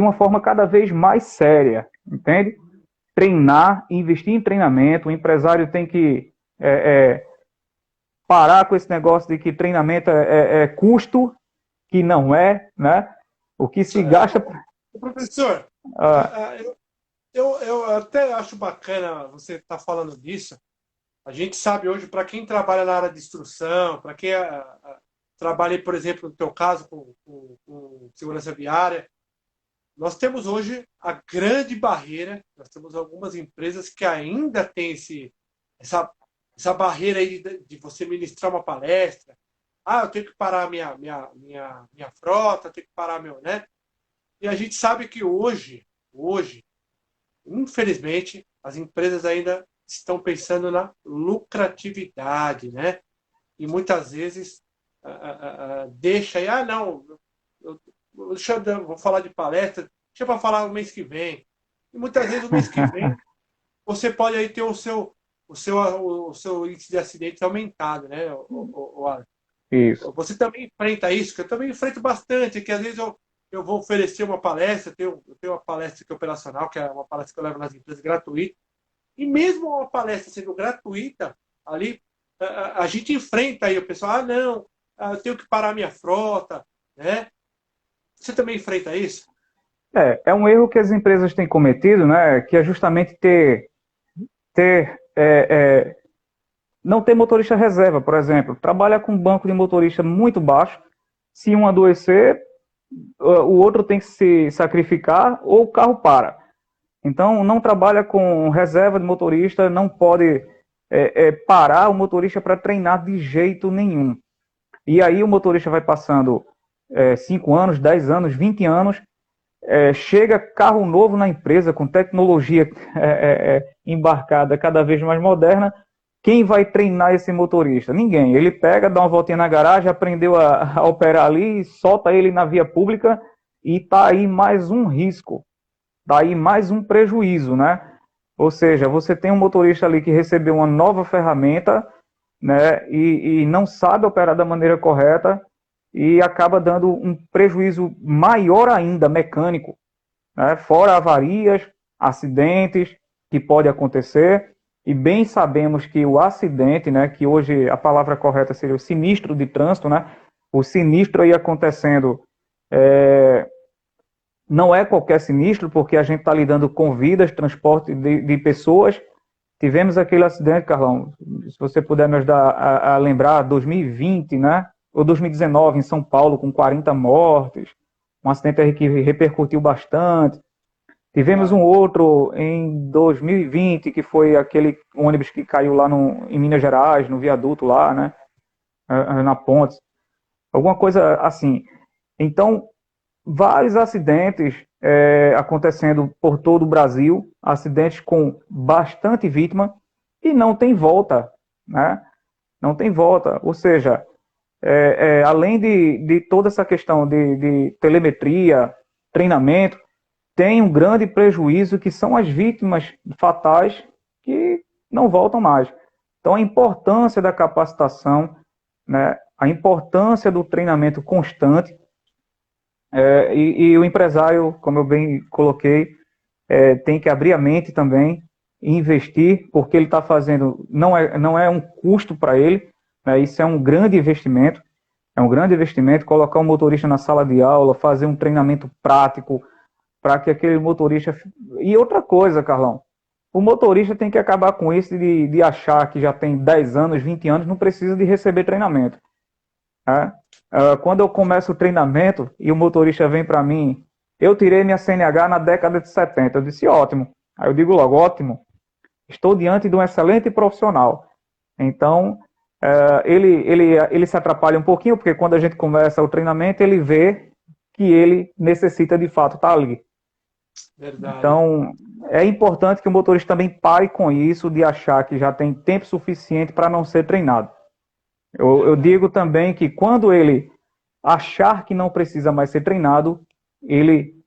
uma forma cada vez mais séria, entende? Treinar, investir em treinamento, o empresário tem que parar com esse negócio de que treinamento é custo, que não é, né? O que se gasta... Professor, eu até acho bacana você estar falando disso. A gente sabe hoje, para quem trabalha na área de instrução, para quem trabalha, por exemplo, no teu caso, com segurança viária, nós temos hoje a grande barreira, nós temos algumas empresas que ainda têm essa barreira aí de você ministrar uma palestra. Eu tenho que parar minha frota, eu tenho que parar meu, né? E a gente sabe que hoje, infelizmente, as empresas ainda estão pensando na lucratividade, né? E muitas vezes deixa aí, não, vou falar de palestra, deixa para falar o mês que vem. E muitas vezes o mês que vem você pode aí ter o seu índice de acidentes aumentado, né, Alan? Isso. Você também enfrenta isso, que eu também enfrento bastante, que às vezes eu vou oferecer uma palestra, eu tenho uma palestra que é operacional, que é uma palestra que eu levo nas empresas gratuita, e mesmo uma palestra sendo gratuita, ali a gente enfrenta aí o pessoal, não, eu tenho que parar minha frota, né? Você também enfrenta isso? É um erro que as empresas têm cometido, né? Que é justamente não ter motorista reserva, por exemplo. Trabalha com um banco de motorista muito baixo. Se um adoecer, o outro tem que se sacrificar ou o carro para. Então, não trabalha com reserva de motorista, não pode parar o motorista para treinar de jeito nenhum. E aí o motorista vai passando 5 anos, 10 anos, 20 anos, chega carro novo na empresa, com tecnologia embarcada cada vez mais moderna. Quem vai treinar esse motorista? Ninguém. Ele pega, dá uma voltinha na garagem, aprendeu a operar ali, solta ele na via pública e está aí mais um risco, está aí mais um prejuízo, né? Ou seja, você tem um motorista ali que recebeu uma nova ferramenta, né, e não sabe operar da maneira correta e acaba dando um prejuízo maior ainda mecânico, né? Fora avarias, acidentes que pode acontecer. E bem sabemos que o acidente, né, que hoje a palavra correta seria o sinistro de trânsito, né, o sinistro aí acontecendo não é qualquer sinistro, porque a gente está lidando com vidas, transporte de pessoas. Tivemos aquele acidente, Carlão, se você puder me ajudar a lembrar, 2020, né, ou 2019, em São Paulo, com 40 mortes, um acidente que repercutiu bastante. Tivemos um outro em 2020, que foi aquele ônibus que caiu lá em Minas Gerais, no viaduto lá, né? Na ponte. Alguma coisa assim. Então, vários acidentes acontecendo por todo o Brasil, acidentes com bastante vítima, e não tem volta, né? Não tem volta. Ou seja, além de toda essa questão de telemetria, treinamento, tem um grande prejuízo que são as vítimas fatais que não voltam mais. Então, a importância da capacitação, né, a importância do treinamento constante, e o empresário, como eu bem coloquei, tem que abrir a mente também e investir, porque ele está fazendo, não é um custo para ele, né, isso é um grande investimento, colocar um motorista na sala de aula, fazer um treinamento prático, para que aquele motorista... E outra coisa, Carlão, o motorista tem que acabar com isso de achar que já tem 10 anos, 20 anos, não precisa de receber treinamento. Né? Quando eu começo o treinamento e o motorista vem para mim, eu tirei minha CNH na década de 70, eu disse, ótimo. Aí eu digo logo, ótimo, estou diante de um excelente profissional. Então, ele se atrapalha um pouquinho, porque quando a gente começa o treinamento, ele vê que ele necessita de fato estar ali. Verdade. Então, é importante que o motorista também pare com isso de achar que já tem tempo suficiente para não ser treinado. Eu digo também que quando ele achar que não precisa mais ser treinado, ele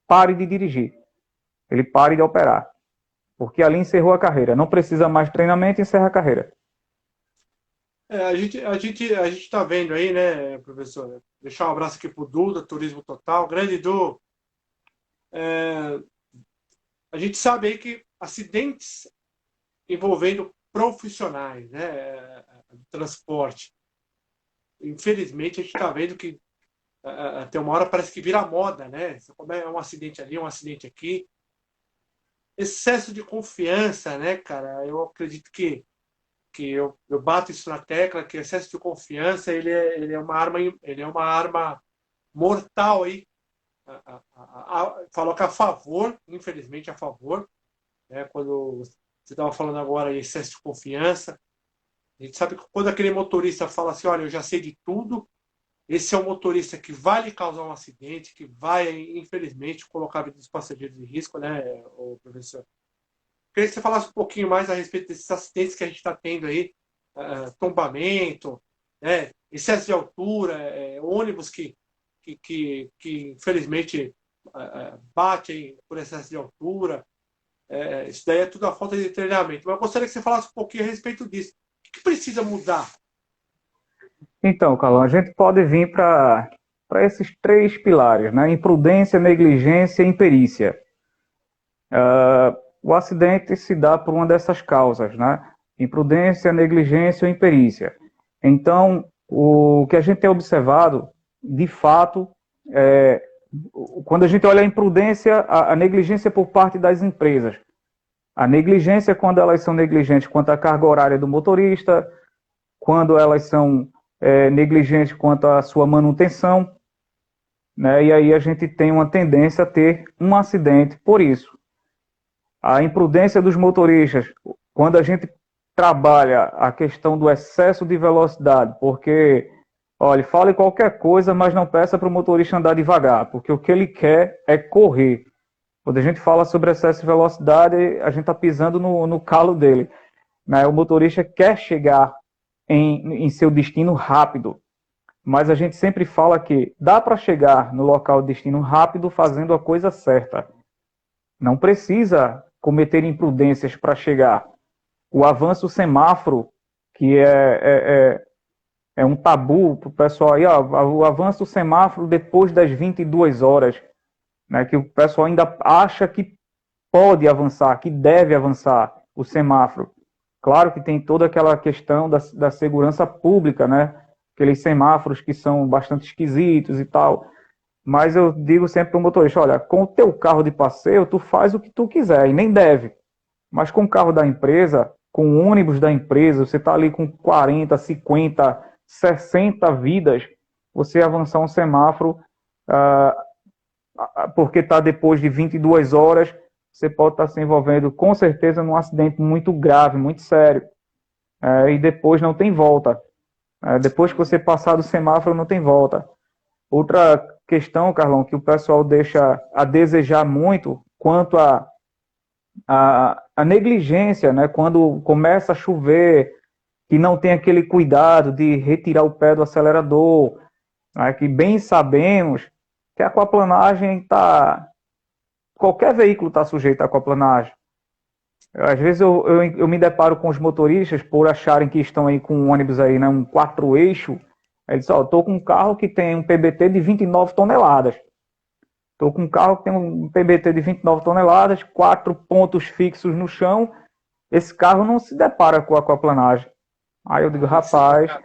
pare de dirigir, ele pare de operar, porque ali encerrou a carreira. Não precisa mais de treinamento, encerra a carreira. A gente está vendo aí, né, professor? Deixar um abraço aqui para o Duda, Turismo Total. Grande Du. A gente sabe aí que acidentes envolvendo profissionais, né, do transporte. Infelizmente, a gente está vendo que até uma hora parece que vira moda, né? Como é um acidente ali, um acidente aqui. Excesso de confiança, né, cara? Eu acredito que eu bato isso na tecla, que excesso de confiança ele é uma arma mortal aí. Coloca a favor, infelizmente a favor, né? Quando você estava falando agora em excesso de confiança, a gente sabe que quando aquele motorista fala assim, olha, eu já sei de tudo, esse é um motorista que vai lhe causar um acidente, que vai, infelizmente, colocar a vida dos passageiros em risco, né, o professor? Queria que você falasse um pouquinho mais a respeito desses acidentes que a gente está tendo aí, tombamento, né, excesso de altura, ônibus que infelizmente batem por excesso de altura. Isso daí é tudo a falta de treinamento. Mas eu gostaria que você falasse um pouquinho a respeito disso. O que precisa mudar? Então, Carlão, a gente pode vir para esses três pilares, né? Imprudência, negligência e imperícia. O acidente se dá por uma dessas causas, né? Imprudência, negligência ou imperícia. Então, o que a gente tem observado, de fato, é, quando a gente olha a imprudência, a negligência por parte das empresas. A negligência, quando elas são negligentes quanto à carga horária do motorista, quando elas são negligentes quanto à sua manutenção, né? E aí a gente tem uma tendência a ter um acidente por isso. A imprudência dos motoristas, quando a gente trabalha a questão do excesso de velocidade, porque, olha, fale qualquer coisa, mas não peça para o motorista andar devagar, porque o que ele quer é correr. Quando a gente fala sobre excesso de velocidade, a gente está pisando no calo dele, né? O motorista quer chegar em seu destino rápido, mas a gente sempre fala que dá para chegar no local de destino rápido fazendo a coisa certa. Não precisa cometer imprudências para chegar. O avanço semáforo, que é um tabu para o pessoal aí, ó, o avanço semáforo depois das 22 horas, né, que o pessoal ainda acha que pode avançar, que deve avançar o semáforo. Claro que tem toda aquela questão da segurança pública, né? Aqueles semáforos que são bastante esquisitos e tal. Mas eu digo sempre para o motorista, olha, com o teu carro de passeio, tu faz o que tu quiser, e nem deve. Mas com o carro da empresa, com o ônibus da empresa, você está ali com 40, 50, 60 vidas, você avançar um semáforo, porque está depois de 22 horas, você pode estar se envolvendo com certeza num acidente muito grave, muito sério. E depois não tem volta. Depois que você passar do semáforo, não tem volta. Outra questão, Carlão, que o pessoal deixa a desejar muito quanto a negligência, né? Quando começa a chover, que não tem aquele cuidado de retirar o pé do acelerador, né? Que bem sabemos que a aquaplanagem está... Qualquer veículo está sujeito à aquaplanagem. Às vezes eu me deparo com os motoristas por acharem que estão aí com um ônibus aí, né, um 4 eixo. Ele diz, ó, estou com um carro que tem um PBT de 29 toneladas. Estou com um carro que tem um PBT de 29 toneladas, 4 pontos fixos no chão. Esse carro não se depara com a aquaplanagem. Aí eu digo, rapaz,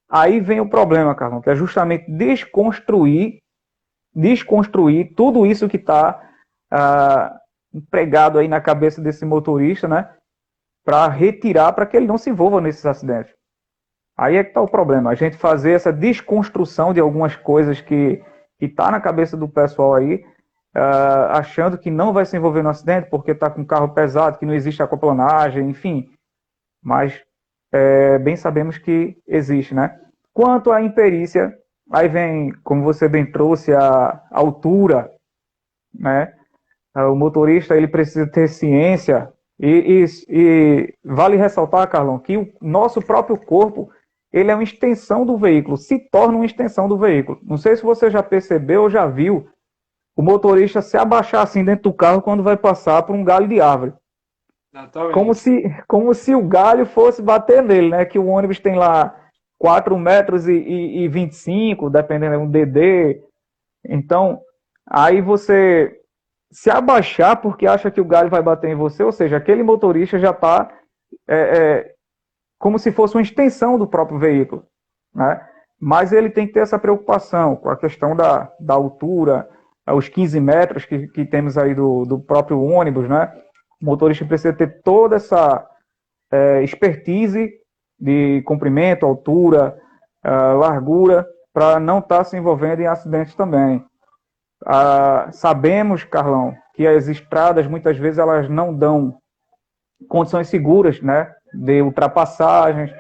aí vem o problema, Carlão, que é justamente desconstruir tudo isso que está empregado aí na cabeça desse motorista, né? Para retirar, para que ele não se envolva nesses acidentes. Aí é que está o problema, a gente fazer essa desconstrução de algumas coisas que está na cabeça do pessoal aí, achando que não vai se envolver no acidente porque está com um carro pesado, que não existe aquaplanagem, enfim. Mas bem sabemos que existe, né? Quanto à imperícia, aí vem, como você bem trouxe, a altura, né? O motorista ele precisa ter ciência e vale ressaltar, Carlão, que o nosso próprio corpo ele é uma extensão do veículo, se torna uma extensão do veículo. Não sei se você já percebeu ou já viu o motorista se abaixar assim dentro do carro quando vai passar por um galho de árvore. Como se o galho fosse bater nele, né? Que o ônibus tem lá 4 metros e 25, dependendo, é um DD. Então, aí você se abaixar porque acha que o galho vai bater em você, ou seja, aquele motorista já está como se fosse uma extensão do próprio veículo, né? Mas ele tem que ter essa preocupação com a questão da altura, os 15 metros que temos aí do próprio ônibus, né? O motorista precisa ter toda essa expertise de comprimento, altura, largura, para não estar se envolvendo em acidentes também. Sabemos, Carlão, que as estradas muitas vezes elas não dão condições seguras, né, de ultrapassagens.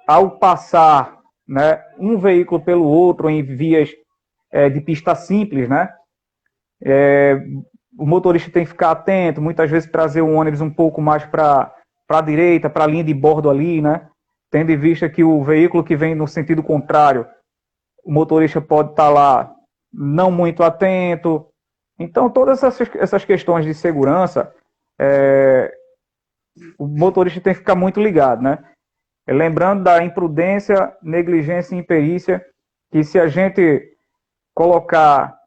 Ao passar, né, um veículo pelo outro em vias de pista simples, né, o motorista tem que ficar atento, muitas vezes trazer o ônibus um pouco mais para a direita, para a linha de bordo ali, né, tendo em vista que o veículo que vem no sentido contrário, o motorista pode estar lá não muito atento. Então, todas essas questões de segurança, o motorista tem que ficar muito ligado, né? Lembrando da imprudência, negligência e imperícia, que se a gente colocar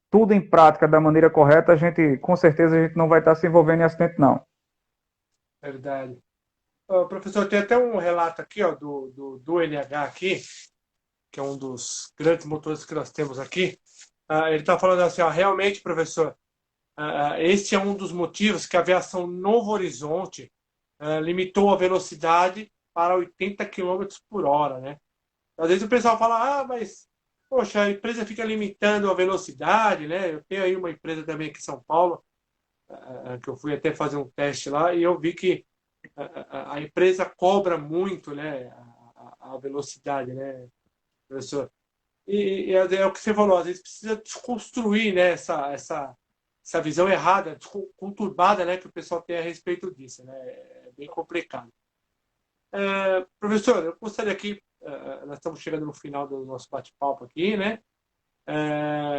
tudo em prática da maneira correta, com certeza, a gente não vai estar se envolvendo em acidente, não. Verdade. Professor, tem até um relato aqui, ó, do NH aqui, que é um dos grandes motores que nós temos aqui. Ele está falando assim, ó, realmente, professor, este é um dos motivos que a aviação Novo Horizonte limitou a velocidade para 80 quilômetros por hora, né? Às vezes o pessoal fala, mas, poxa, a empresa fica limitando a velocidade, né? Eu tenho aí uma empresa também aqui em São Paulo, que eu fui até fazer um teste lá, e eu vi que a empresa cobra muito, né, a velocidade, né, professor? E é o que você falou, às vezes precisa desconstruir, né, essa visão errada, conturbada, né, que o pessoal tem a respeito disso, né? É bem complicado. Professor, eu gostaria aqui, nós estamos chegando no final do nosso bate-papo aqui, né?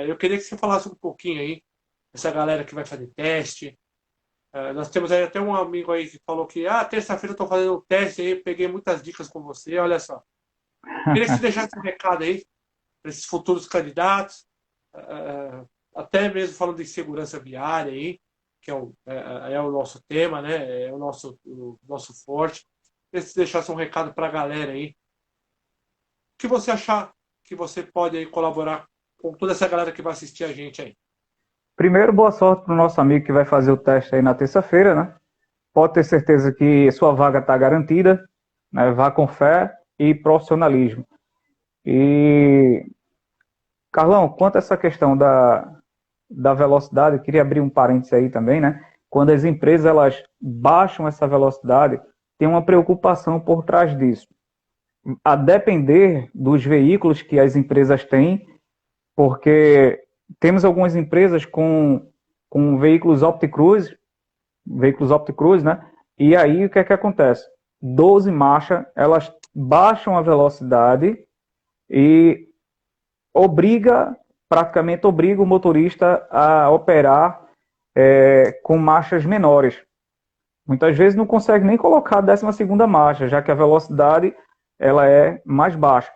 Eu queria que você falasse um pouquinho aí, essa galera que vai fazer teste. Nós temos aí até um amigo aí que falou que, terça-feira eu estou fazendo um teste aí, peguei muitas dicas com você, olha só. Queria que você deixasse um recado aí para esses futuros candidatos, até mesmo falando de segurança viária aí, que é o nosso tema, né? É o nosso forte. Queria que você deixasse um recado para a galera aí. O que você achar que você pode aí colaborar com toda essa galera que vai assistir a gente aí? Primeiro, boa sorte para o nosso amigo que vai fazer o teste aí na terça-feira, né? Pode ter certeza que sua vaga está garantida, né? Vá com fé e profissionalismo. E, Carlão, quanto a essa questão da velocidade, eu queria abrir um parênteses aí também, né? Quando as empresas elas baixam essa velocidade, tem uma preocupação por trás disso. A depender dos veículos que as empresas têm, porque temos algumas empresas com veículos OptiCruise, né? E aí o que é que acontece? 12 marchas, elas baixam a velocidade e praticamente obriga o motorista a operar com marchas menores. Muitas vezes não consegue nem colocar a 12ª marcha, já que a velocidade ela é mais baixa.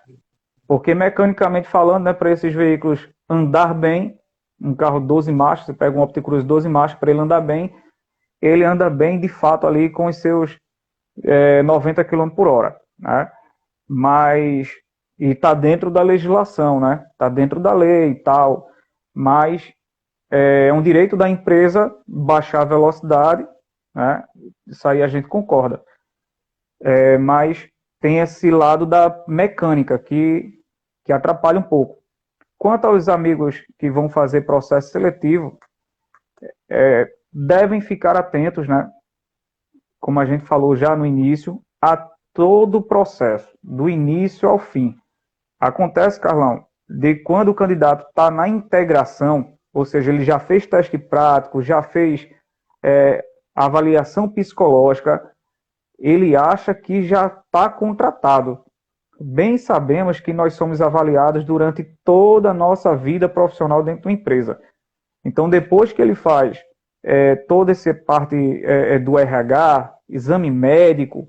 Porque mecanicamente falando, né, para esses veículos andar bem, um carro 12 marchas, você pega um OptiCruise 12 marchas, para ele andar bem, ele anda bem de fato ali com os seus 90 km por hora, né? Mas, e está dentro da legislação, né? Está dentro da lei e tal, mas é um direito da empresa baixar a velocidade, né? Isso aí a gente concorda. Mas tem esse lado da mecânica que atrapalha um pouco. Quanto aos amigos que vão fazer processo seletivo, devem ficar atentos, né? Como a gente falou já no início, a todo o processo, do início ao fim. Acontece, Carlão, de quando o candidato está na integração, ou seja, ele já fez teste prático, já fez avaliação psicológica, ele acha que já está contratado. Bem sabemos que nós somos avaliados durante toda a nossa vida profissional dentro da empresa. Então, depois que ele faz toda essa parte do RH, exame médico,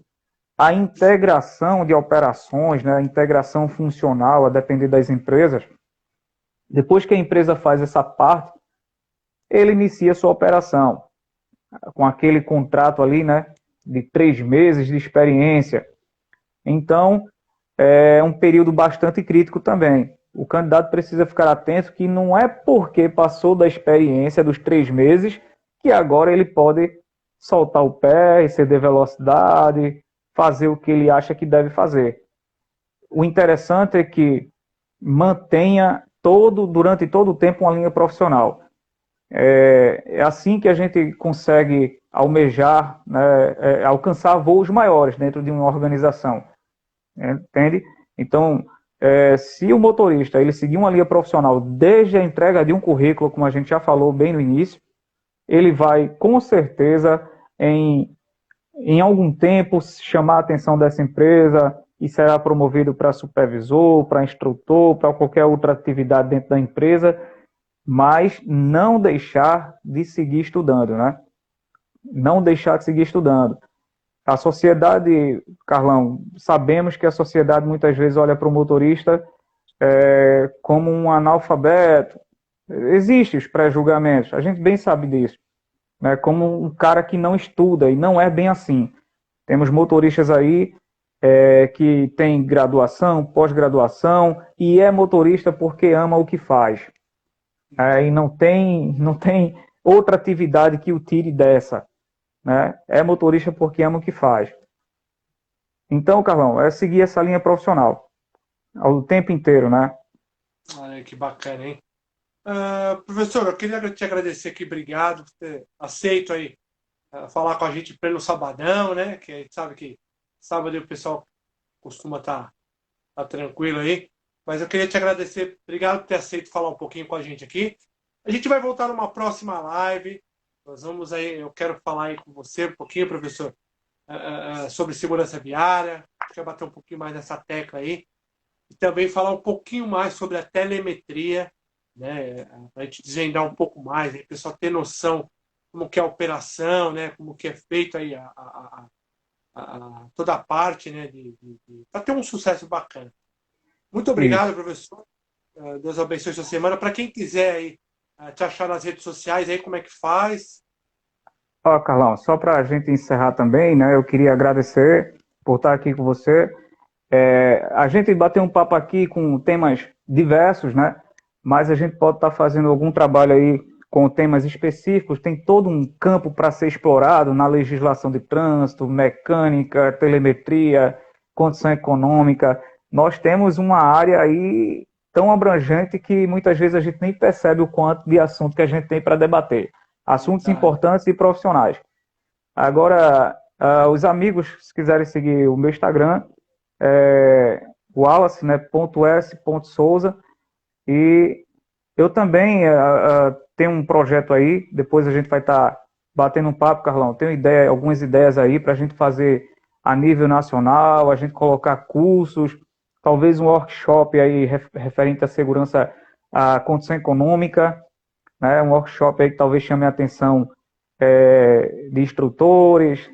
a integração de operações, né, a integração funcional, a depender das empresas, depois que a empresa faz essa parte, ele inicia sua operação com aquele contrato ali, né, de 3 meses de experiência. Então, é um período bastante crítico também. O candidato precisa ficar atento que não é porque passou da experiência dos 3 meses que agora ele pode soltar o pé, exceder velocidade, fazer o que ele acha que deve fazer. O interessante é que mantenha durante todo o tempo uma linha profissional. É assim que a gente consegue almejar, né, alcançar voos maiores dentro de uma organização. Entende? Então, se o motorista ele seguir uma linha profissional desde a entrega de um currículo, como a gente já falou bem no início, ele vai, com certeza, em algum tempo, chamar a atenção dessa empresa e será promovido para supervisor, para instrutor, para qualquer outra atividade dentro da empresa, mas não deixar de seguir estudando, né? Não deixar de seguir estudando. A sociedade, Carlão, sabemos que a sociedade muitas vezes olha para o motorista como um analfabeto. Existem os pré-julgamentos, a gente bem sabe disso, né? Como um cara que não estuda, e não é bem assim. Temos motoristas aí que tem graduação, pós-graduação, e é motorista porque ama o que faz. E não tem outra atividade que o tire dessa. Né? É motorista porque ama o que faz. Então, Carlão, é seguir essa linha profissional o tempo inteiro, né? Olha que bacana, hein? Professor, eu queria te agradecer aqui, obrigado por ter aceito aí falar com a gente pelo sabadão, né? Que a gente sabe que sábado o pessoal costuma estar tranquilo aí. Mas eu queria te agradecer, obrigado por ter aceito falar um pouquinho com a gente aqui. A gente vai voltar numa próxima live. Nós vamos aí, eu quero falar aí com você um pouquinho, professor, sobre segurança viária. Quero bater um pouquinho mais nessa tecla aí. E também falar um pouquinho mais sobre a telemetria, né? Para a gente desvendar um pouco mais, aí o pessoal ter noção como que é a operação, né? Como que é feito aí toda a parte, né? Para ter um sucesso bacana. Muito obrigado, Isso. professor. Deus abençoe sua semana. Para quem quiser aí, te achar nas redes sociais, aí como é que faz? Ó, Carlão, só para a gente encerrar também, né? Eu queria agradecer por estar aqui com você. A gente bateu um papo aqui com temas diversos, né? Mas a gente pode estar fazendo algum trabalho aí com temas específicos. Tem todo um campo para ser explorado na legislação de trânsito, mecânica, telemetria, condição econômica. Nós temos uma área aí tão abrangente que muitas vezes a gente nem percebe o quanto de assunto que a gente tem para debater. Assuntos Verdade. importantes e profissionais. Agora, os amigos, se quiserem seguir o meu Instagram, Wallace, né, .s.souza, e eu também tenho um projeto aí, depois a gente vai estar batendo um papo, Carlão, tenho algumas ideias aí para a gente fazer a nível nacional, a gente colocar cursos, talvez um workshop aí referente à segurança, à condição econômica, né, um workshop aí que talvez chame a atenção de instrutores,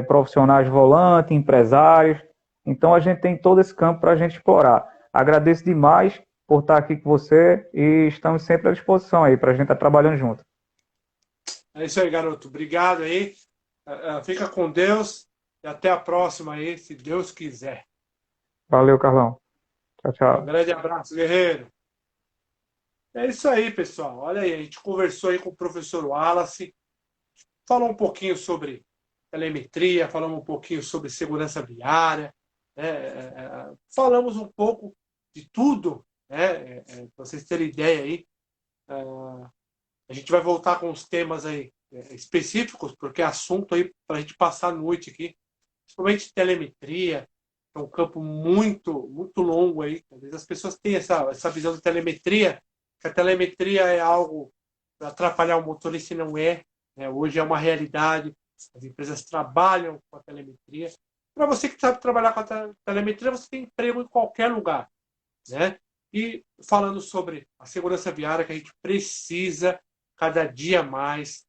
profissionais volantes, empresários. Então a gente tem todo esse campo para a gente explorar. Agradeço demais por estar aqui com você e estamos sempre à disposição aí para a gente estar trabalhando junto. É isso aí, garoto. Obrigado aí. Fica com Deus e até a próxima aí, se Deus quiser. Valeu, Carlão. Tchau, Um tchau. grande abraço, guerreiro. É isso aí, pessoal. Olha aí, a gente conversou aí com o professor Wallace, falou um pouquinho sobre telemetria, falamos um pouquinho sobre segurança viária, né? Falamos um pouco de tudo, né? Para vocês terem ideia aí. A gente vai voltar com os temas aí específicos, porque é assunto aí para a gente passar a noite aqui, principalmente telemetria, é um campo muito, muito longo aí. Às vezes as pessoas têm essa visão de telemetria, que a telemetria é algo para atrapalhar o motorista e não é. Né? Hoje é uma realidade, as empresas trabalham com a telemetria. Para você que sabe trabalhar com a telemetria, você tem emprego em qualquer lugar. Né? E falando sobre a segurança viária, que a gente precisa cada dia mais,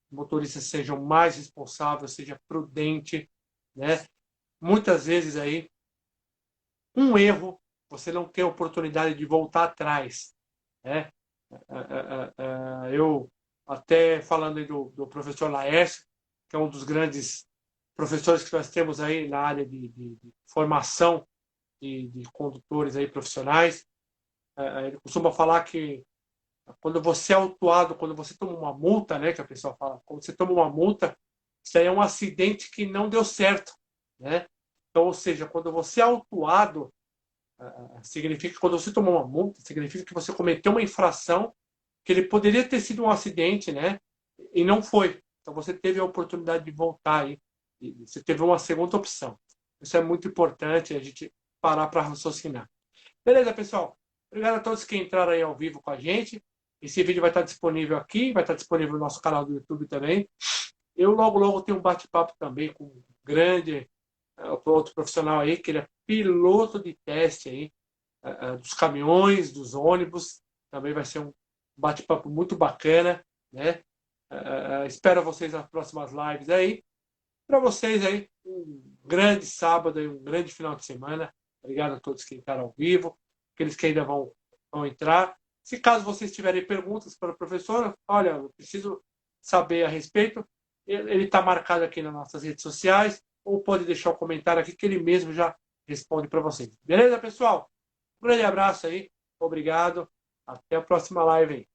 motoristas sejam mais responsáveis, seja prudente, né? Muitas vezes aí um erro você não tem a oportunidade de voltar atrás, né? Eu até falando aí do professor Laércio, que é um dos grandes professores que nós temos aí na área de formação de condutores aí profissionais, ele costuma falar que quando você é autuado, quando você toma uma multa, né, que a pessoa fala, quando você toma uma multa, isso aí é um acidente que não deu certo, né? Então, ou seja, quando você é autuado, significa que quando você tomou uma multa, significa que você cometeu uma infração que ele poderia ter sido um acidente, né? E não foi. Então você teve a oportunidade de voltar aí, e você teve uma segunda opção. Isso é muito importante a gente parar para raciocinar. Beleza, pessoal? Obrigado a todos que entraram aí ao vivo com a gente. Esse vídeo vai estar disponível aqui, vai estar disponível no nosso canal do YouTube também. Eu logo, logo tenho um bate-papo também com um grande outro profissional aí, que ele é piloto de teste aí, dos caminhões, dos ônibus. Também vai ser um bate-papo muito bacana, né? Espero vocês nas próximas lives aí. Para vocês aí, um grande sábado e um grande final de semana. Obrigado a todos que entraram ao vivo, aqueles que ainda vão entrar. Se caso vocês tiverem perguntas para o professor, olha, eu preciso saber a respeito, ele está marcado aqui nas nossas redes sociais, ou pode deixar um comentário aqui que ele mesmo já responde para vocês. Beleza, pessoal? Um grande abraço aí, obrigado, até a próxima live aí.